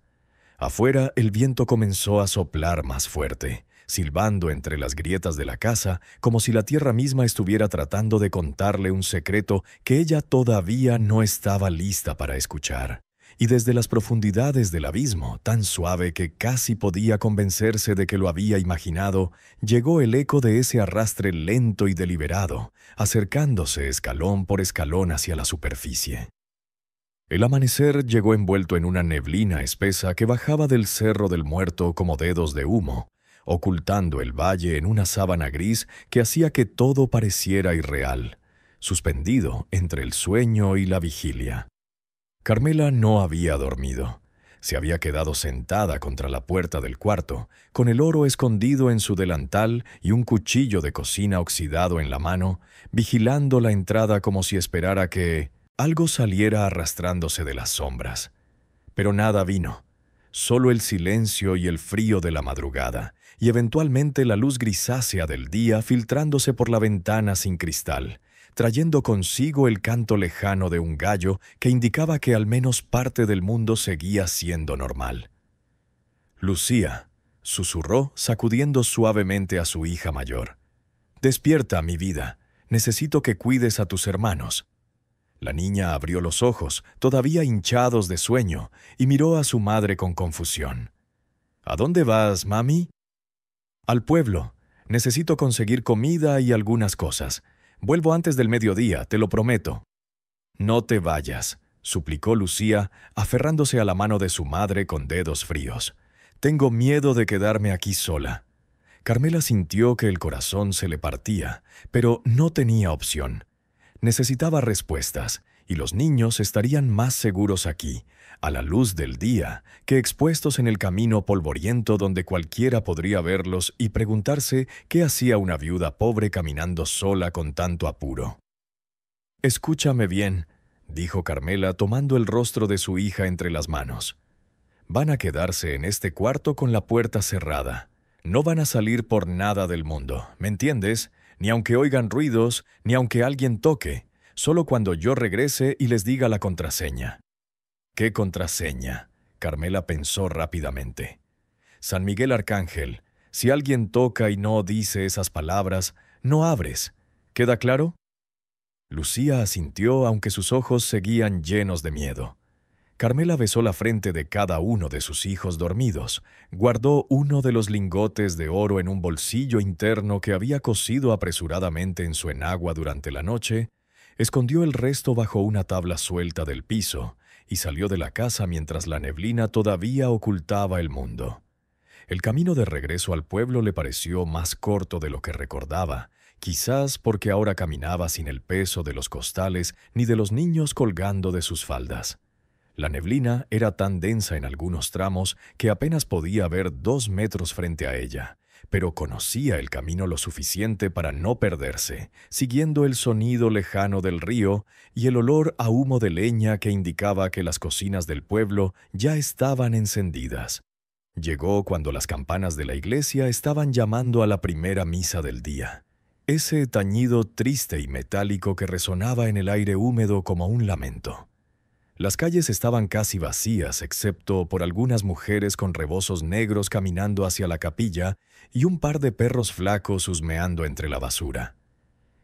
Afuera, el viento comenzó a soplar más fuerte, silbando entre las grietas de la casa, como si la tierra misma estuviera tratando de contarle un secreto que ella todavía no estaba lista para escuchar. Y desde las profundidades del abismo, tan suave que casi podía convencerse de que lo había imaginado, llegó el eco de ese arrastre lento y deliberado, acercándose escalón por escalón hacia la superficie. El amanecer llegó envuelto en una neblina espesa que bajaba del Cerro del Muerto como dedos de humo, ocultando el valle en una sábana gris que hacía que todo pareciera irreal, suspendido entre el sueño y la vigilia. Carmela no había dormido. Se había quedado sentada contra la puerta del cuarto, con el oro escondido en su delantal y un cuchillo de cocina oxidado en la mano, vigilando la entrada como si esperara que algo saliera arrastrándose de las sombras. Pero nada vino, solo el silencio y el frío de la madrugada, y eventualmente la luz grisácea del día filtrándose por la ventana sin cristal, trayendo consigo el canto lejano de un gallo que indicaba que al menos parte del mundo seguía siendo normal. «Lucía», susurró, sacudiendo suavemente a su hija mayor. Despierta, mi vida. Necesito que cuides a tus hermanos. La niña abrió los ojos, todavía hinchados de sueño, y miró a su madre con confusión. ¿A dónde vas, mami? Al pueblo. Necesito conseguir comida y algunas cosas. Vuelvo antes del mediodía, te lo prometo. No te vayas, suplicó Lucía, aferrándose a la mano de su madre con dedos fríos. Tengo miedo de quedarme aquí sola. Carmela sintió que el corazón se le partía, pero no tenía opción. Necesitaba respuestas, y los niños estarían más seguros aquí, a la luz del día, que expuestos en el camino polvoriento donde cualquiera podría verlos y preguntarse qué hacía una viuda pobre caminando sola con tanto apuro. «Escúchame bien», dijo Carmela tomando el rostro de su hija entre las manos. «Van a quedarse en este cuarto con la puerta cerrada. No van a salir por nada del mundo, ¿me entiendes? Ni aunque oigan ruidos, ni aunque alguien toque, solo cuando yo regrese y les diga la contraseña». «¿Qué contraseña?», Carmela pensó rápidamente. «San Miguel Arcángel, si alguien toca y no dice esas palabras, no abres. ¿Queda claro?». Lucía asintió aunque sus ojos seguían llenos de miedo. Carmela besó la frente de cada uno de sus hijos dormidos, guardó uno de los lingotes de oro en un bolsillo interno que había cosido apresuradamente en su enagua durante la noche, escondió el resto bajo una tabla suelta del piso y salió de la casa mientras la neblina todavía ocultaba el mundo. El camino de regreso al pueblo le pareció más corto de lo que recordaba, quizás porque ahora caminaba sin el peso de los costales ni de los niños colgando de sus faldas. La neblina era tan densa en algunos tramos que apenas podía ver 2 metros frente a ella, pero conocía el camino lo suficiente para no perderse, siguiendo el sonido lejano del río y el olor a humo de leña que indicaba que las cocinas del pueblo ya estaban encendidas. Llegó cuando las campanas de la iglesia estaban llamando a la primera misa del día. Ese tañido triste y metálico que resonaba en el aire húmedo como un lamento. Las calles estaban casi vacías, excepto por algunas mujeres con rebozos negros caminando hacia la capilla y un par de perros flacos husmeando entre la basura.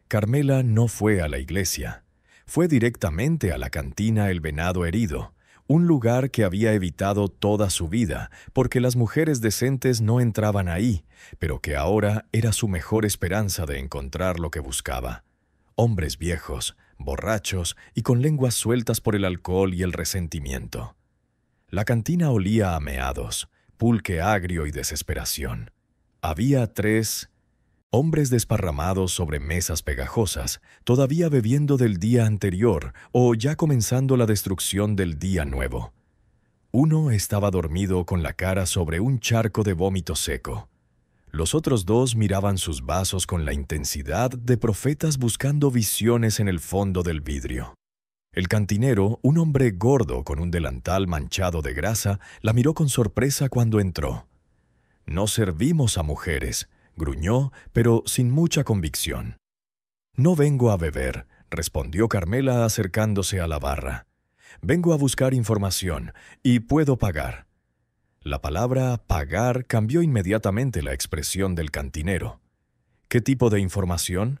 Carmela no fue a la iglesia. Fue directamente a la cantina El Venado Herido, un lugar que había evitado toda su vida, porque las mujeres decentes no entraban ahí, pero que ahora era su mejor esperanza de encontrar lo que buscaba. Hombres viejos, borrachos y con lenguas sueltas por el alcohol y el resentimiento. La cantina olía a meados, pulque agrio y desesperación. Había 3 hombres desparramados sobre mesas pegajosas, todavía bebiendo del día anterior o ya comenzando la destrucción del día nuevo. Uno estaba dormido con la cara sobre un charco de vómito seco. Los otros 2 miraban sus vasos con la intensidad de profetas buscando visiones en el fondo del vidrio. El cantinero, un hombre gordo con un delantal manchado de grasa, la miró con sorpresa cuando entró. «No servimos a mujeres», gruñó, pero sin mucha convicción. «No vengo a beber», respondió Carmela acercándose a la barra. «Vengo a buscar información, y puedo pagar». La palabra «pagar» cambió inmediatamente la expresión del cantinero. ¿Qué tipo de información?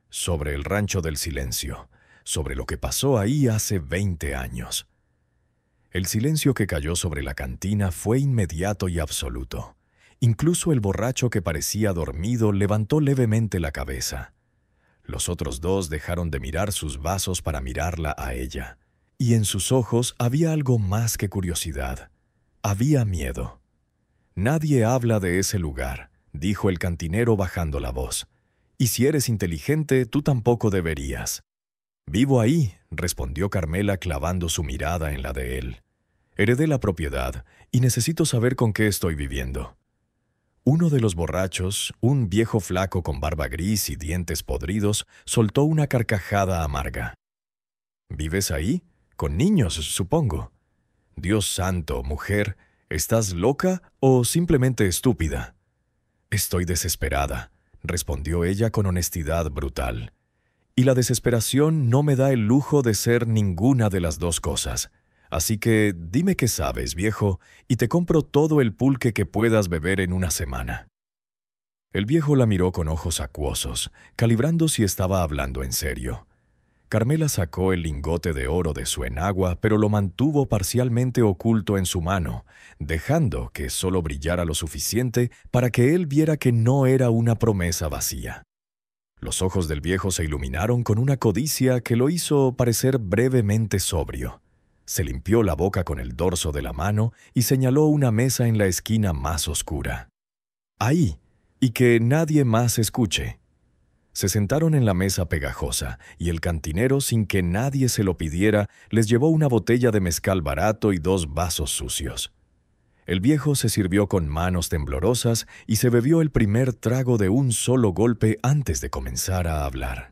Sobre el Rancho del Silencio, sobre lo que pasó ahí hace 20 años. El silencio que cayó sobre la cantina fue inmediato y absoluto. Incluso el borracho que parecía dormido levantó levemente la cabeza. Los otros 2 dejaron de mirar sus vasos para mirarla a ella, y en sus ojos había algo más que curiosidad. Había miedo. «Nadie habla de ese lugar», dijo el cantinero bajando la voz. «Y si eres inteligente, tú tampoco deberías». «Vivo ahí», respondió Carmela clavando su mirada en la de él. «Heredé la propiedad y necesito saber con qué estoy viviendo». Uno de los borrachos, un viejo flaco con barba gris y dientes podridos, soltó una carcajada amarga. «¿Vives ahí? Con niños, supongo». «Dios santo, mujer, ¿estás loca o simplemente estúpida?» «Estoy desesperada», respondió ella con honestidad brutal. «Y la desesperación no me da el lujo de ser ninguna de las 2 cosas. Así que dime qué sabes, viejo, y te compro todo el pulque que puedas beber en una semana». El viejo la miró con ojos acuosos, calibrando si estaba hablando en serio. Carmela sacó el lingote de oro de su enagua, pero lo mantuvo parcialmente oculto en su mano, dejando que solo brillara lo suficiente para que él viera que no era una promesa vacía. Los ojos del viejo se iluminaron con una codicia que lo hizo parecer brevemente sobrio. Se limpió la boca con el dorso de la mano y señaló una mesa en la esquina más oscura. «Ahí, y que nadie más escuche». Se sentaron en la mesa pegajosa, y el cantinero, sin que nadie se lo pidiera, les llevó una botella de mezcal barato y 2 vasos sucios. El viejo se sirvió con manos temblorosas y se bebió el primer trago de un solo golpe antes de comenzar a hablar.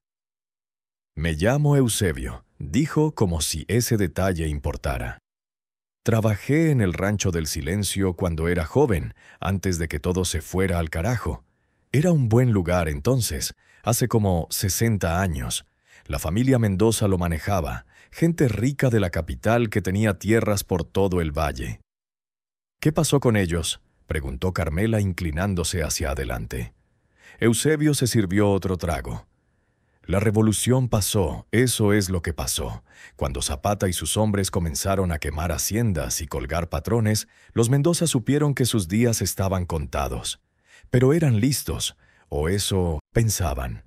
«Me llamo Eusebio», dijo como si ese detalle importara. «Trabajé en el Rancho del Silencio cuando era joven, antes de que todo se fuera al carajo. Era un buen lugar entonces, hace como 60 años. La familia Mendoza lo manejaba, gente rica de la capital que tenía tierras por todo el valle». «¿Qué pasó con ellos?», preguntó Carmela inclinándose hacia adelante. Eusebio se sirvió otro trago. «La revolución pasó, eso es lo que pasó. Cuando Zapata y sus hombres comenzaron a quemar haciendas y colgar patrones, los Mendoza supieron que sus días estaban contados. Pero eran listos, o eso pensaban.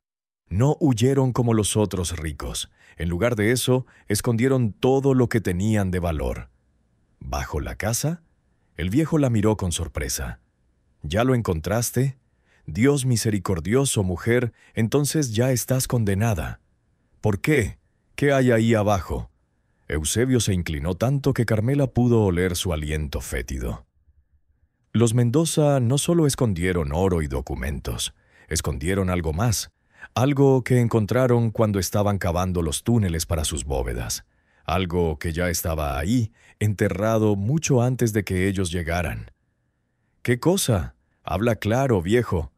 No huyeron como los otros ricos. En lugar de eso, escondieron todo lo que tenían de valor». «¿Bajo la casa?». El viejo la miró con sorpresa. «¿Ya lo encontraste? Dios misericordioso, mujer, entonces ya estás condenada». «¿Por qué? ¿Qué hay ahí abajo?». Eusebio se inclinó tanto que Carmela pudo oler su aliento fétido. «Los Mendoza no solo escondieron oro y documentos, escondieron algo más, algo que encontraron cuando estaban cavando los túneles para sus bóvedas. Algo que ya estaba ahí, enterrado mucho antes de que ellos llegaran». «¿Qué cosa? Habla claro, viejo».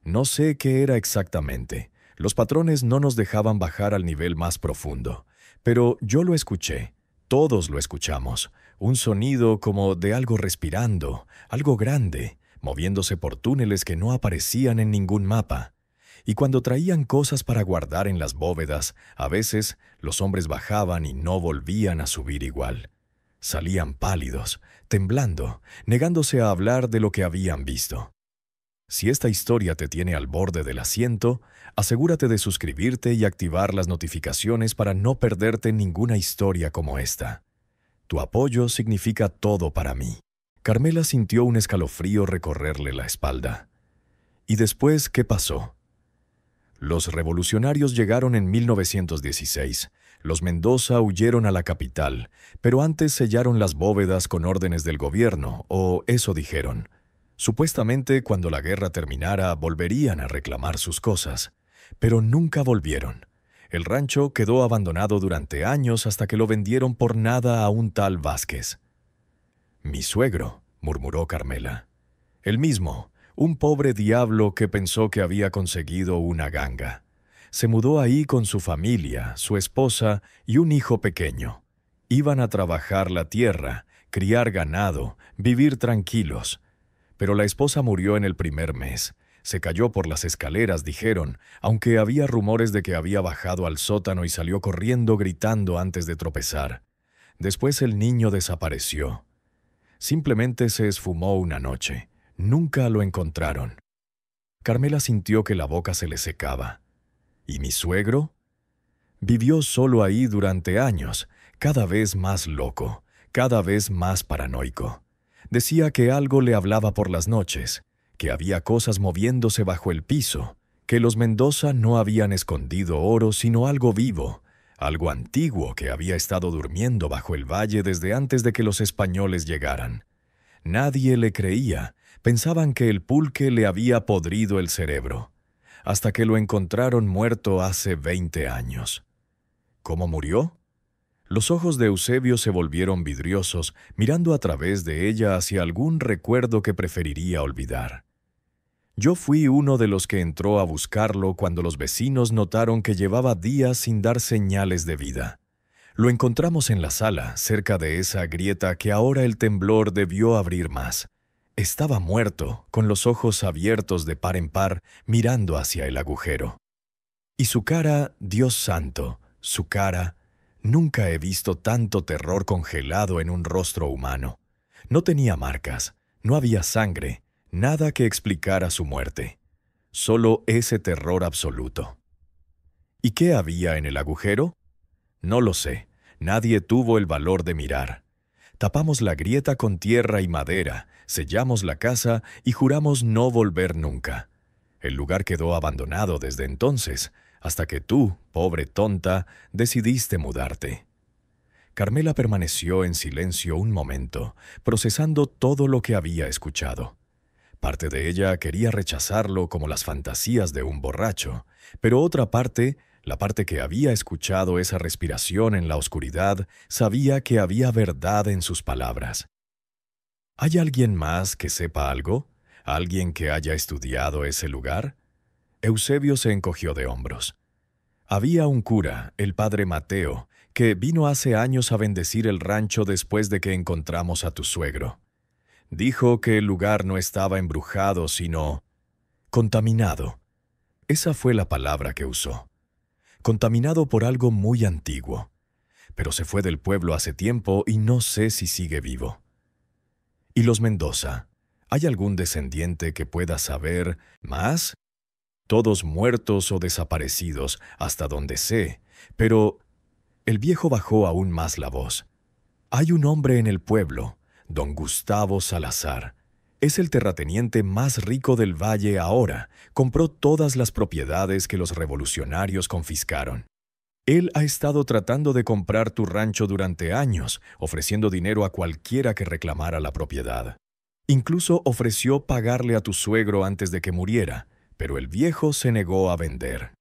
«No sé qué era exactamente. Los patrones no nos dejaban bajar al nivel más profundo. Pero yo lo escuché. Todos lo escuchamos. Un sonido como de algo respirando, algo grande, moviéndose por túneles que no aparecían en ningún mapa. Y cuando traían cosas para guardar en las bóvedas, a veces los hombres bajaban y no volvían a subir igual. Salían pálidos, temblando, negándose a hablar de lo que habían visto. Si esta historia te tiene al borde del asiento, asegúrate de suscribirte y activar las notificaciones para no perderte ninguna historia como esta. Tu apoyo significa todo para mí». Carmela sintió un escalofrío recorrerle la espalda. «¿Y después qué pasó?». «Los revolucionarios llegaron en 1916. Los Mendoza huyeron a la capital, pero antes sellaron las bóvedas con órdenes del gobierno, o eso dijeron. Supuestamente, cuando la guerra terminara, volverían a reclamar sus cosas. Pero nunca volvieron. El rancho quedó abandonado durante años hasta que lo vendieron por nada a un tal Vázquez». «Mi suegro», murmuró Carmela. «El mismo, un pobre diablo que pensó que había conseguido una ganga. Se mudó ahí con su familia, su esposa y un hijo pequeño. Iban a trabajar la tierra, criar ganado, vivir tranquilos. Pero la esposa murió en el primer mes. Se cayó por las escaleras, dijeron, aunque había rumores de que había bajado al sótano y salió corriendo gritando antes de tropezar. Después el niño desapareció. Simplemente se esfumó una noche. Nunca lo encontraron». Carmela sintió que la boca se le secaba. «¿Y mi suegro?». «Vivió solo ahí durante años, cada vez más loco, cada vez más paranoico. Decía que algo le hablaba por las noches, que había cosas moviéndose bajo el piso, que los Mendoza no habían escondido oro sino algo vivo, algo antiguo que había estado durmiendo bajo el valle desde antes de que los españoles llegaran. Nadie le creía, pensaban que el pulque le había podrido el cerebro, hasta que lo encontraron muerto hace 20 años. ¿Cómo murió?». Los ojos de Eusebio se volvieron vidriosos, mirando a través de ella hacia algún recuerdo que preferiría olvidar. «Yo fui uno de los que entró a buscarlo cuando los vecinos notaron que llevaba días sin dar señales de vida. Lo encontramos en la sala, cerca de esa grieta que ahora el temblor debió abrir más. Estaba muerto, con los ojos abiertos de par en par, mirando hacia el agujero. Y su cara, Dios santo, su cara, nunca he visto tanto terror congelado en un rostro humano. No tenía marcas, no había sangre, nada que explicara su muerte. Solo ese terror absoluto. ¿Y qué había en el agujero? No lo sé, nadie tuvo el valor de mirar. Tapamos la grieta con tierra y madera, sellamos la casa y juramos no volver nunca. El lugar quedó abandonado desde entonces, hasta que tú, pobre tonta, decidiste mudarte. Carmela permaneció en silencio un momento, procesando todo lo que había escuchado. Parte de ella quería rechazarlo como las fantasías de un borracho, pero otra parte, la parte que había escuchado esa respiración en la oscuridad, sabía que había verdad en sus palabras. ¿Hay alguien más que sepa algo? ¿Alguien que haya estudiado ese lugar? Eusebio se encogió de hombros. Había un cura, el padre Mateo, que vino hace años a bendecir el rancho después de que encontramos a tu suegro. Dijo que el lugar no estaba embrujado, sino contaminado. Esa fue la palabra que usó. Contaminado por algo muy antiguo. Pero se fue del pueblo hace tiempo y no sé si sigue vivo. ¿Y los Mendoza? ¿Hay algún descendiente que pueda saber más? Todos muertos o desaparecidos, hasta donde sé, pero el viejo bajó aún más la voz. Hay un hombre en el pueblo, don Gustavo Salazar. Es el terrateniente más rico del valle ahora. Compró todas las propiedades que los revolucionarios confiscaron. Él ha estado tratando de comprar tu rancho durante años, ofreciendo dinero a cualquiera que reclamara la propiedad. Incluso ofreció pagarle a tu suegro antes de que muriera, pero el viejo se negó a vender.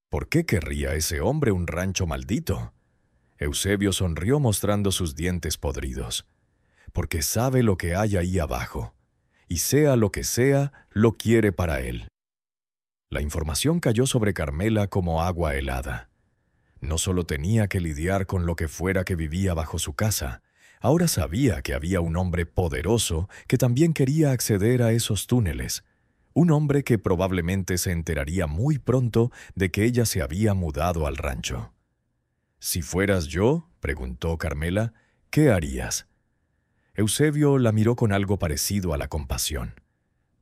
¿Por qué querría ese hombre un rancho maldito? Eusebio sonrió mostrando sus dientes podridos. Porque sabe lo que hay ahí abajo, y sea lo que sea, lo quiere para él. La información cayó sobre Carmela como agua helada. No solo tenía que lidiar con lo que fuera que vivía bajo su casa, ahora sabía que había un hombre poderoso que también quería acceder a esos túneles, un hombre que probablemente se enteraría muy pronto de que ella se había mudado al rancho. «Si fueras yo», preguntó Carmela, «¿qué harías?». Eusebio la miró con algo parecido a la compasión.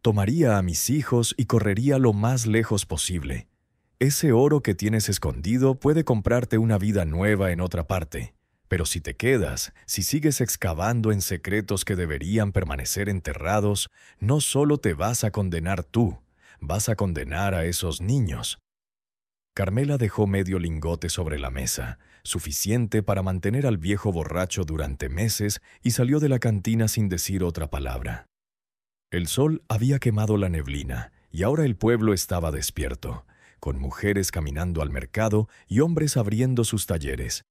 «Tomaría a mis hijos y correría lo más lejos posible. Ese oro que tienes escondido puede comprarte una vida nueva en otra parte. Pero si te quedas, si sigues excavando en secretos que deberían permanecer enterrados, no solo te vas a condenar tú, vas a condenar a esos niños». Carmela dejó medio lingote sobre la mesa, suficiente para mantener al viejo borracho durante meses, y salió de la cantina sin decir otra palabra. El sol había quemado la neblina, y ahora el pueblo estaba despierto, con mujeres caminando al mercado y hombres abriendo sus talleres.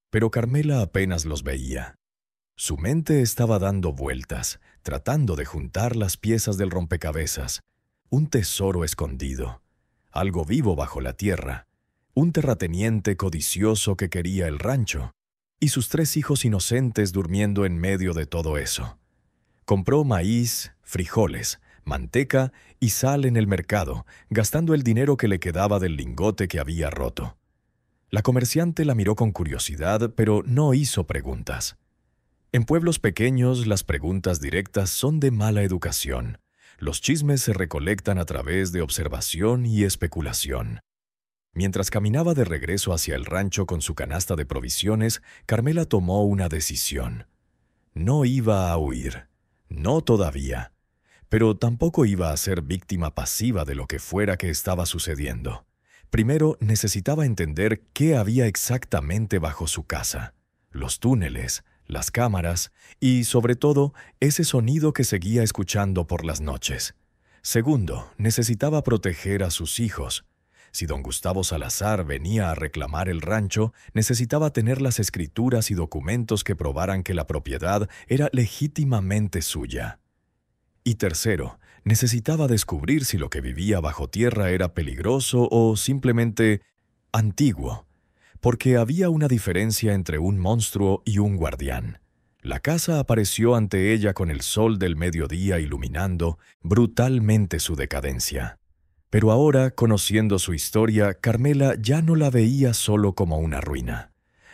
Pero Carmela apenas los veía. Su mente estaba dando vueltas, tratando de juntar las piezas del rompecabezas. Un tesoro escondido, algo vivo bajo la tierra, un terrateniente codicioso que quería el rancho, y sus 3 hijos inocentes durmiendo en medio de todo eso. Compró maíz, frijoles, manteca y sal en el mercado, gastando el dinero que le quedaba del lingote que había roto. La comerciante la miró con curiosidad, pero no hizo preguntas. En pueblos pequeños, las preguntas directas son de mala educación. Los chismes se recolectan a través de observación y especulación. Mientras caminaba de regreso hacia el rancho con su canasta de provisiones, Carmela tomó una decisión. No iba a huir, no todavía, pero tampoco iba a ser víctima pasiva de lo que fuera que estaba sucediendo. Primero necesitaba entender qué había exactamente bajo su casa, los túneles, las cámaras y, sobre todo, ese sonido que seguía escuchando por las noches. Segundo, necesitaba proteger a sus hijos. Si don Gustavo Salazar venía a reclamar el rancho, necesitaba tener las escrituras y documentos que probaran que la propiedad era legítimamente suya. Y tercero, necesitaba descubrir si lo que vivía bajo tierra era peligroso o simplemente antiguo, porque había una diferencia entre un monstruo y un guardián. La casa apareció ante ella con el sol del mediodía iluminando brutalmente su decadencia. Pero ahora, conociendo su historia, Carmela ya no la veía solo como una ruina.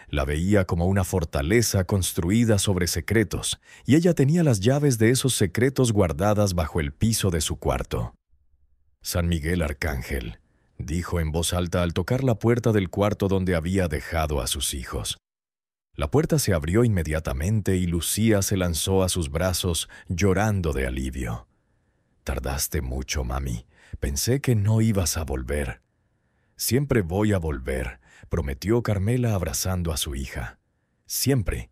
La veía como una fortaleza construida sobre secretos, y ella tenía las llaves de esos secretos guardadas bajo el piso de su cuarto. «San Miguel Arcángel», dijo en voz alta al tocar la puerta del cuarto donde había dejado a sus hijos. La puerta se abrió inmediatamente y Lucía se lanzó a sus brazos, llorando de alivio. «Tardaste mucho, mami. Pensé que no ibas a volver». «Siempre voy a volver», prometió Carmela abrazando a su hija. «Siempre».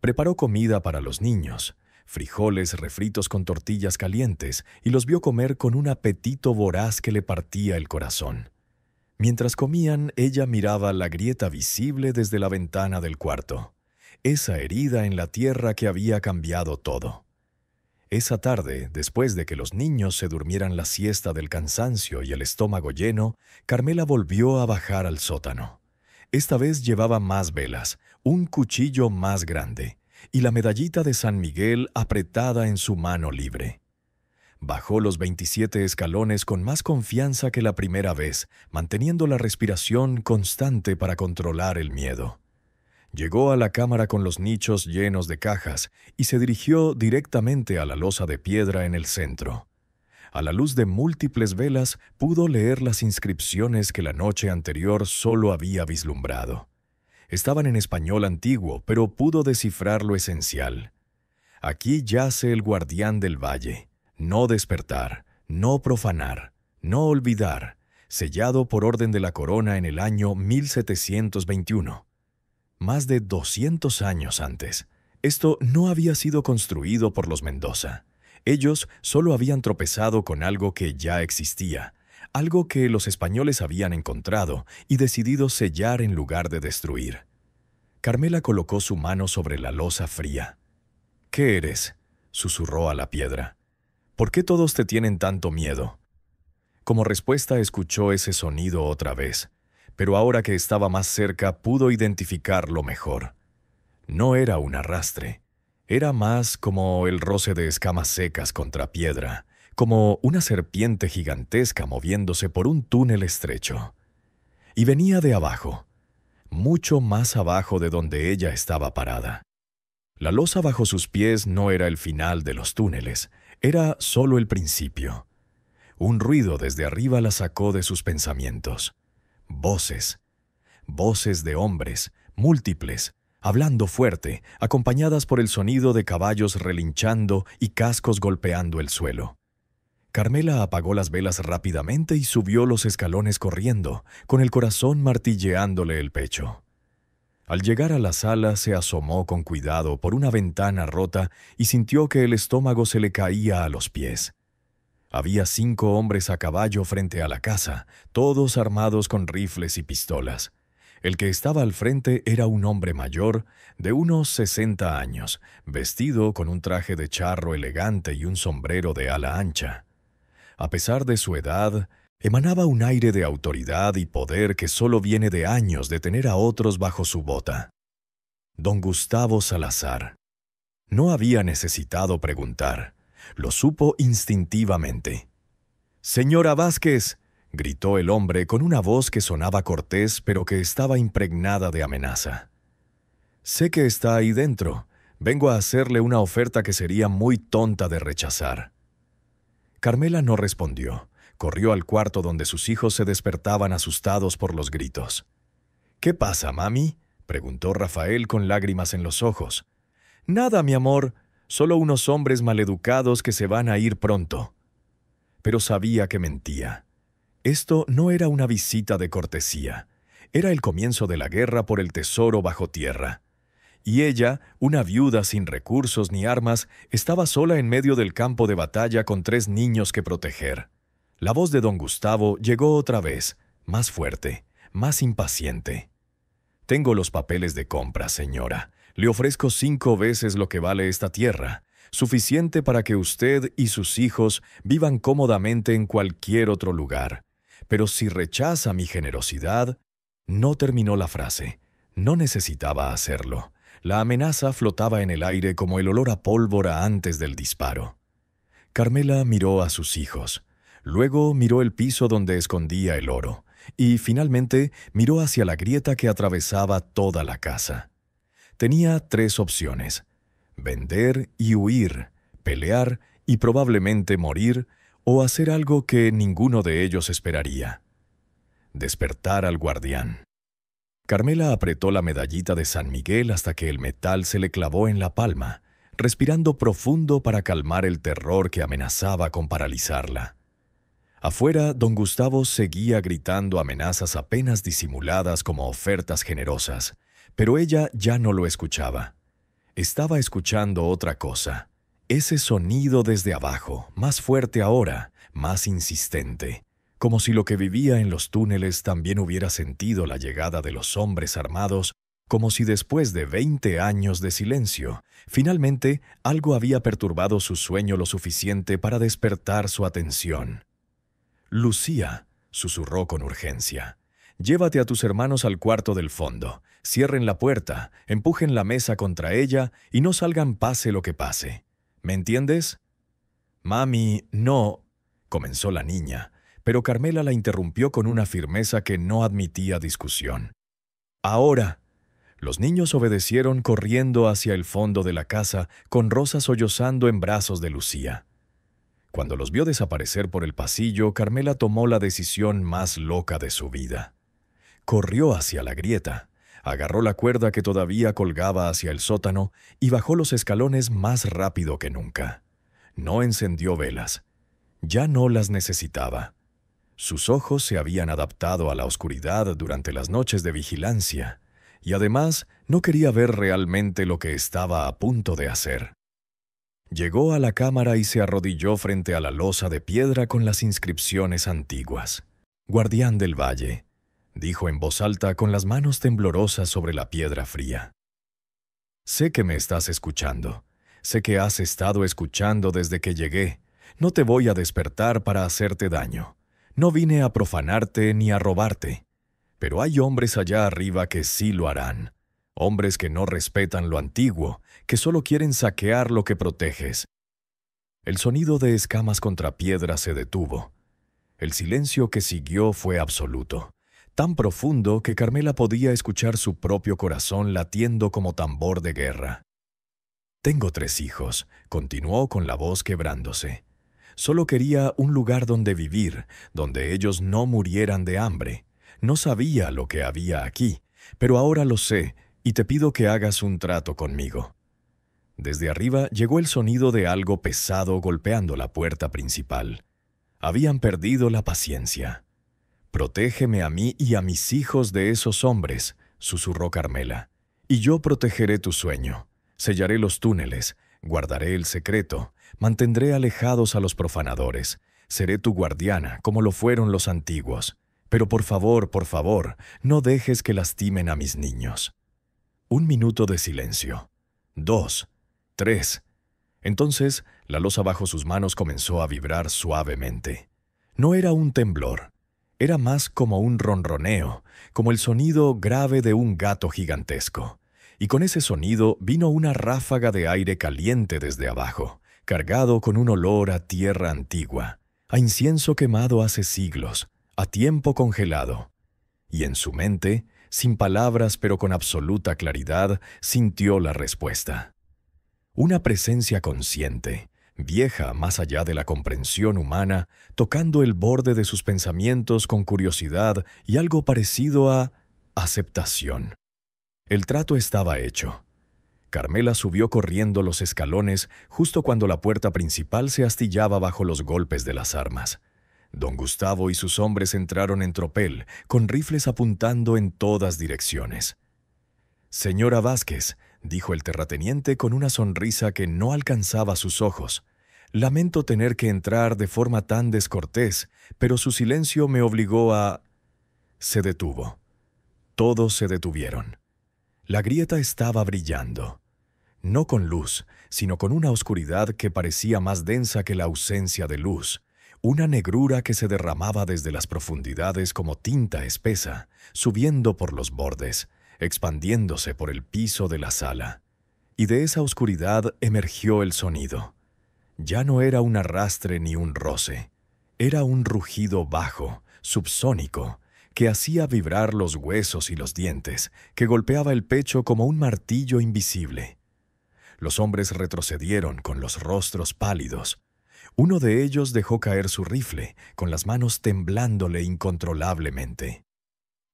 Preparó comida para los niños, frijoles refritos con tortillas calientes, y los vio comer con un apetito voraz que le partía el corazón. Mientras comían, ella miraba la grieta visible desde la ventana del cuarto, esa herida en la tierra que había cambiado todo. Esa tarde, después de que los niños se durmieran la siesta del cansancio y el estómago lleno, Carmela volvió a bajar al sótano. Esta vez llevaba más velas, un cuchillo más grande, y la medallita de San Miguel apretada en su mano libre. Bajó los 27 escalones con más confianza que la primera vez, manteniendo la respiración constante para controlar el miedo. Llegó a la cámara con los nichos llenos de cajas y se dirigió directamente a la losa de piedra en el centro. A la luz de múltiples velas pudo leer las inscripciones que la noche anterior solo había vislumbrado. Estaban en español antiguo, pero pudo descifrar lo esencial. «Aquí yace el guardián del valle. No despertar, no profanar, no olvidar, sellado por orden de la corona en el año 1721. Más de 200 años antes. Esto no había sido construido por los Mendoza. Ellos solo habían tropezado con algo que ya existía, algo que los españoles habían encontrado y decidido sellar en lugar de destruir. Carmela colocó su mano sobre la losa fría. «¿Qué eres?», susurró a la piedra. «¿Por qué todos te tienen tanto miedo?». Como respuesta escuchó ese sonido otra vez, pero ahora que estaba más cerca pudo identificarlo mejor. No era un arrastre, era más como el roce de escamas secas contra piedra, como una serpiente gigantesca moviéndose por un túnel estrecho. Y venía de abajo, mucho más abajo de donde ella estaba parada. La losa bajo sus pies no era el final de los túneles, era solo el principio. Un ruido desde arriba la sacó de sus pensamientos. Voces. Voces de hombres, múltiples, hablando fuerte, acompañadas por el sonido de caballos relinchando y cascos golpeando el suelo. Carmela apagó las velas rápidamente y subió los escalones corriendo, con el corazón martilleándole el pecho. Al llegar a la sala se asomó con cuidado por una ventana rota y sintió que el estómago se le caía a los pies. Había 5 hombres a caballo frente a la casa, todos armados con rifles y pistolas. El que estaba al frente era un hombre mayor, de unos 60 años, vestido con un traje de charro elegante y un sombrero de ala ancha. A pesar de su edad, emanaba un aire de autoridad y poder que solo viene de años de tener a otros bajo su bota. Don Gustavo Salazar. No había necesitado preguntar, lo supo instintivamente. «Señora Vázquez», gritó el hombre con una voz que sonaba cortés pero que estaba impregnada de amenaza. «Sé que está ahí dentro. Vengo a hacerle una oferta que sería muy tonta de rechazar». Carmela no respondió. Corrió al cuarto donde sus hijos se despertaban asustados por los gritos. «¿Qué pasa, mami?», preguntó Rafael con lágrimas en los ojos. «Nada, mi amor, solo unos hombres maleducados que se van a ir pronto». Pero sabía que mentía. Esto no era una visita de cortesía. Era el comienzo de la guerra por el tesoro bajo tierra. Y ella, una viuda sin recursos ni armas, estaba sola en medio del campo de batalla con 3 niños que proteger. La voz de don Gustavo llegó otra vez, más fuerte, más impaciente. «Tengo los papeles de compra, señora. Le ofrezco 5 veces lo que vale esta tierra, suficiente para que usted y sus hijos vivan cómodamente en cualquier otro lugar. Pero si rechaza mi generosidad…». No terminó la frase. No necesitaba hacerlo. La amenaza flotaba en el aire como el olor a pólvora antes del disparo. Carmela miró a sus hijos. Luego miró el piso donde escondía el oro. Y finalmente miró hacia la grieta que atravesaba toda la casa. Tenía 3 opciones: vender y huir, pelear y probablemente morir, o hacer algo que ninguno de ellos esperaría: despertar al guardián. Carmela apretó la medallita de San Miguel hasta que el metal se le clavó en la palma, respirando profundo para calmar el terror que amenazaba con paralizarla. Afuera, don Gustavo seguía gritando amenazas apenas disimuladas como ofertas generosas, pero ella ya no lo escuchaba. Estaba escuchando otra cosa. Ese sonido desde abajo, más fuerte ahora, más insistente, como si lo que vivía en los túneles también hubiera sentido la llegada de los hombres armados, como si después de 20 años de silencio, finalmente algo había perturbado su sueño lo suficiente para despertar su atención. «Lucía», susurró con urgencia, «llévate a tus hermanos al cuarto del fondo, cierren la puerta, empujen la mesa contra ella y no salgan pase lo que pase. ¿Me entiendes?» «Mami, no», comenzó la niña, pero Carmela la interrumpió con una firmeza que no admitía discusión. «Ahora». Los niños obedecieron corriendo hacia el fondo de la casa, con Rosa sollozando en brazos de Lucía. Cuando los vio desaparecer por el pasillo, Carmela tomó la decisión más loca de su vida. Corrió hacia la grieta, agarró la cuerda que todavía colgaba hacia el sótano y bajó los escalones más rápido que nunca. No encendió velas. Ya no las necesitaba. Sus ojos se habían adaptado a la oscuridad durante las noches de vigilancia, y además no quería ver realmente lo que estaba a punto de hacer. Llegó a la cámara y se arrodilló frente a la losa de piedra con las inscripciones antiguas. «Guardián del valle», dijo en voz alta con las manos temblorosas sobre la piedra fría. «Sé que me estás escuchando. Sé que has estado escuchando desde que llegué. No te voy a despertar para hacerte daño. No vine a profanarte ni a robarte. Pero hay hombres allá arriba que sí lo harán. Hombres que no respetan lo antiguo, que solo quieren saquear lo que proteges». El sonido de escamas contra piedra se detuvo. El silencio que siguió fue absoluto, tan profundo que Carmela podía escuchar su propio corazón latiendo como tambor de guerra. «Tengo 3 hijos», continuó con la voz quebrándose. «Solo quería un lugar donde vivir, donde ellos no murieran de hambre. No sabía lo que había aquí, pero ahora lo sé, y te pido que hagas un trato conmigo». Desde arriba llegó el sonido de algo pesado golpeando la puerta principal. Habían perdido la paciencia. «Protégeme a mí y a mis hijos de esos hombres», susurró Carmela, «y yo protegeré tu sueño. Sellaré los túneles, guardaré el secreto, mantendré alejados a los profanadores. Seré tu guardiana, como lo fueron los antiguos. Pero por favor, no dejes que lastimen a mis niños». 1 minuto de silencio. 2, 3. Entonces, la losa bajo sus manos comenzó a vibrar suavemente. No era un temblor. Era más como un ronroneo, como el sonido grave de un gato gigantesco. Y con ese sonido vino una ráfaga de aire caliente desde abajo, cargado con un olor a tierra antigua, a incienso quemado hace siglos, a tiempo congelado. Y en su mente, sin palabras pero con absoluta claridad, sintió la respuesta. Una presencia consciente, vieja más allá de la comprensión humana, tocando el borde de sus pensamientos con curiosidad y algo parecido a aceptación. El trato estaba hecho. Carmela subió corriendo los escalones justo cuando la puerta principal se astillaba bajo los golpes de las armas. Don Gustavo y sus hombres entraron en tropel, con rifles apuntando en todas direcciones. «Señora Vázquez», dijo el terrateniente con una sonrisa que no alcanzaba sus ojos, «lamento tener que entrar de forma tan descortés, pero su silencio me obligó a...». Se detuvo. Todos se detuvieron. La grieta estaba brillando. No con luz, sino con una oscuridad que parecía más densa que la ausencia de luz. Una negrura que se derramaba desde las profundidades como tinta espesa, subiendo por los bordes, expandiéndose por el piso de la sala. Y de esa oscuridad emergió el sonido. Ya no era un arrastre ni un roce. Era un rugido bajo, subsónico, que hacía vibrar los huesos y los dientes, que golpeaba el pecho como un martillo invisible. Los hombres retrocedieron con los rostros pálidos. Uno de ellos dejó caer su rifle, con las manos temblándole incontrolablemente.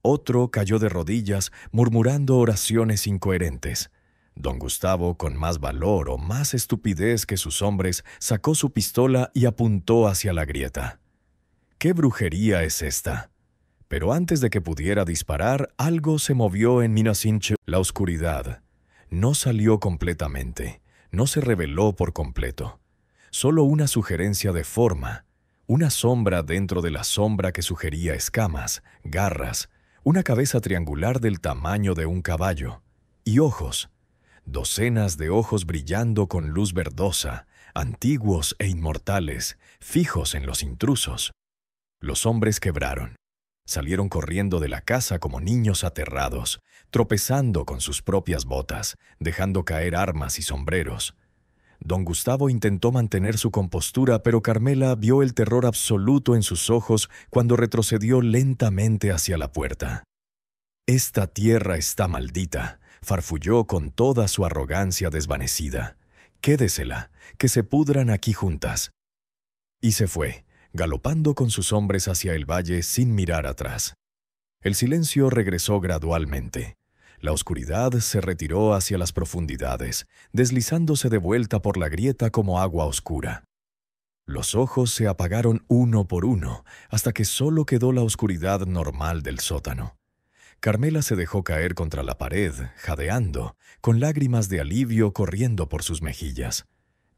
Otro cayó de rodillas, murmurando oraciones incoherentes. Don Gustavo, con más valor o más estupidez que sus hombres, sacó su pistola y apuntó hacia la grieta. ¿Qué brujería es esta? Pero antes de que pudiera disparar, algo se movió en Minasinche. La oscuridad no salió completamente, no se reveló por completo. Solo una sugerencia de forma, una sombra dentro de la sombra que sugería escamas, garras, una cabeza triangular del tamaño de un caballo, y ojos, docenas de ojos brillando con luz verdosa, antiguos e inmortales, fijos en los intrusos. Los hombres quebraron. Salieron corriendo de la casa como niños aterrados, tropezando con sus propias botas, dejando caer armas y sombreros. Don Gustavo intentó mantener su compostura, pero Carmela vio el terror absoluto en sus ojos cuando retrocedió lentamente hacia la puerta. «Esta tierra está maldita», farfulló con toda su arrogancia desvanecida. «Quédesela, que se pudran aquí juntas». Y se fue, galopando con sus hombres hacia el valle sin mirar atrás. El silencio regresó gradualmente. La oscuridad se retiró hacia las profundidades, deslizándose de vuelta por la grieta como agua oscura. Los ojos se apagaron uno por uno, hasta que solo quedó la oscuridad normal del sótano. Carmela se dejó caer contra la pared, jadeando, con lágrimas de alivio corriendo por sus mejillas.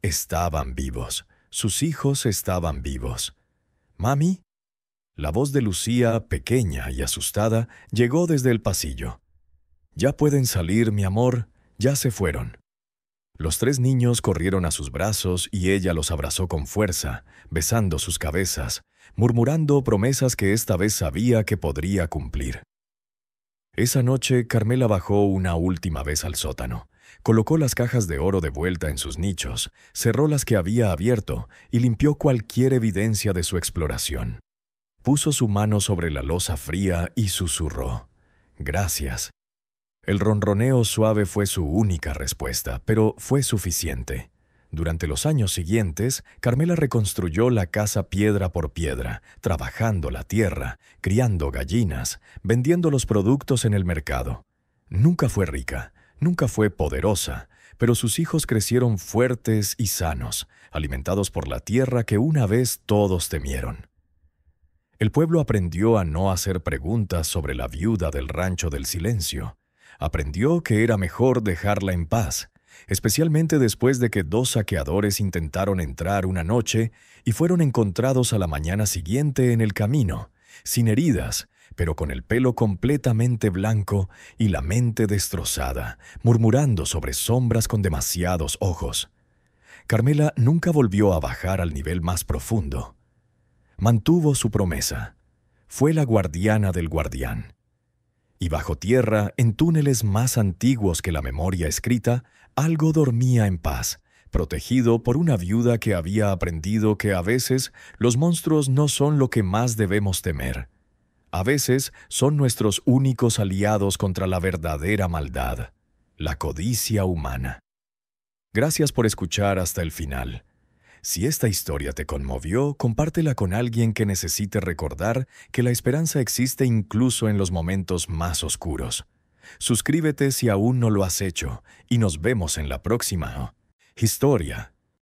Estaban vivos. Sus hijos estaban vivos. «¿Mami?» La voz de Lucía, pequeña y asustada, llegó desde el pasillo. «Ya pueden salir, mi amor, ya se fueron». Los tres niños corrieron a sus brazos y ella los abrazó con fuerza, besando sus cabezas, murmurando promesas que esta vez sabía que podría cumplir. Esa noche, Carmela bajó una última vez al sótano. Colocó las cajas de oro de vuelta en sus nichos, cerró las que había abierto y limpió cualquier evidencia de su exploración. Puso su mano sobre la losa fría y susurró: «Gracias». El ronroneo suave fue su única respuesta, pero fue suficiente. Durante los años siguientes, Carmela reconstruyó la casa piedra por piedra, trabajando la tierra, criando gallinas, vendiendo los productos en el mercado. Nunca fue rica, nunca fue poderosa, pero sus hijos crecieron fuertes y sanos, alimentados por la tierra que una vez todos temieron. El pueblo aprendió a no hacer preguntas sobre la viuda del Rancho del Silencio. Aprendió que era mejor dejarla en paz, especialmente después de que 2 saqueadores intentaron entrar una noche y fueron encontrados a la mañana siguiente en el camino, sin heridas, pero con el pelo completamente blanco y la mente destrozada, murmurando sobre sombras con demasiados ojos. Carmela nunca volvió a bajar al nivel más profundo. Mantuvo su promesa. Fue la guardiana del guardián. Y bajo tierra, en túneles más antiguos que la memoria escrita, algo dormía en paz, protegido por una viuda que había aprendido que a veces los monstruos no son lo que más debemos temer. A veces son nuestros únicos aliados contra la verdadera maldad, la codicia humana. Gracias por escuchar hasta el final. Si esta historia te conmovió, compártela con alguien que necesite recordar que la esperanza existe incluso en los momentos más oscuros. Suscríbete si aún no lo has hecho y nos vemos en la próxima historia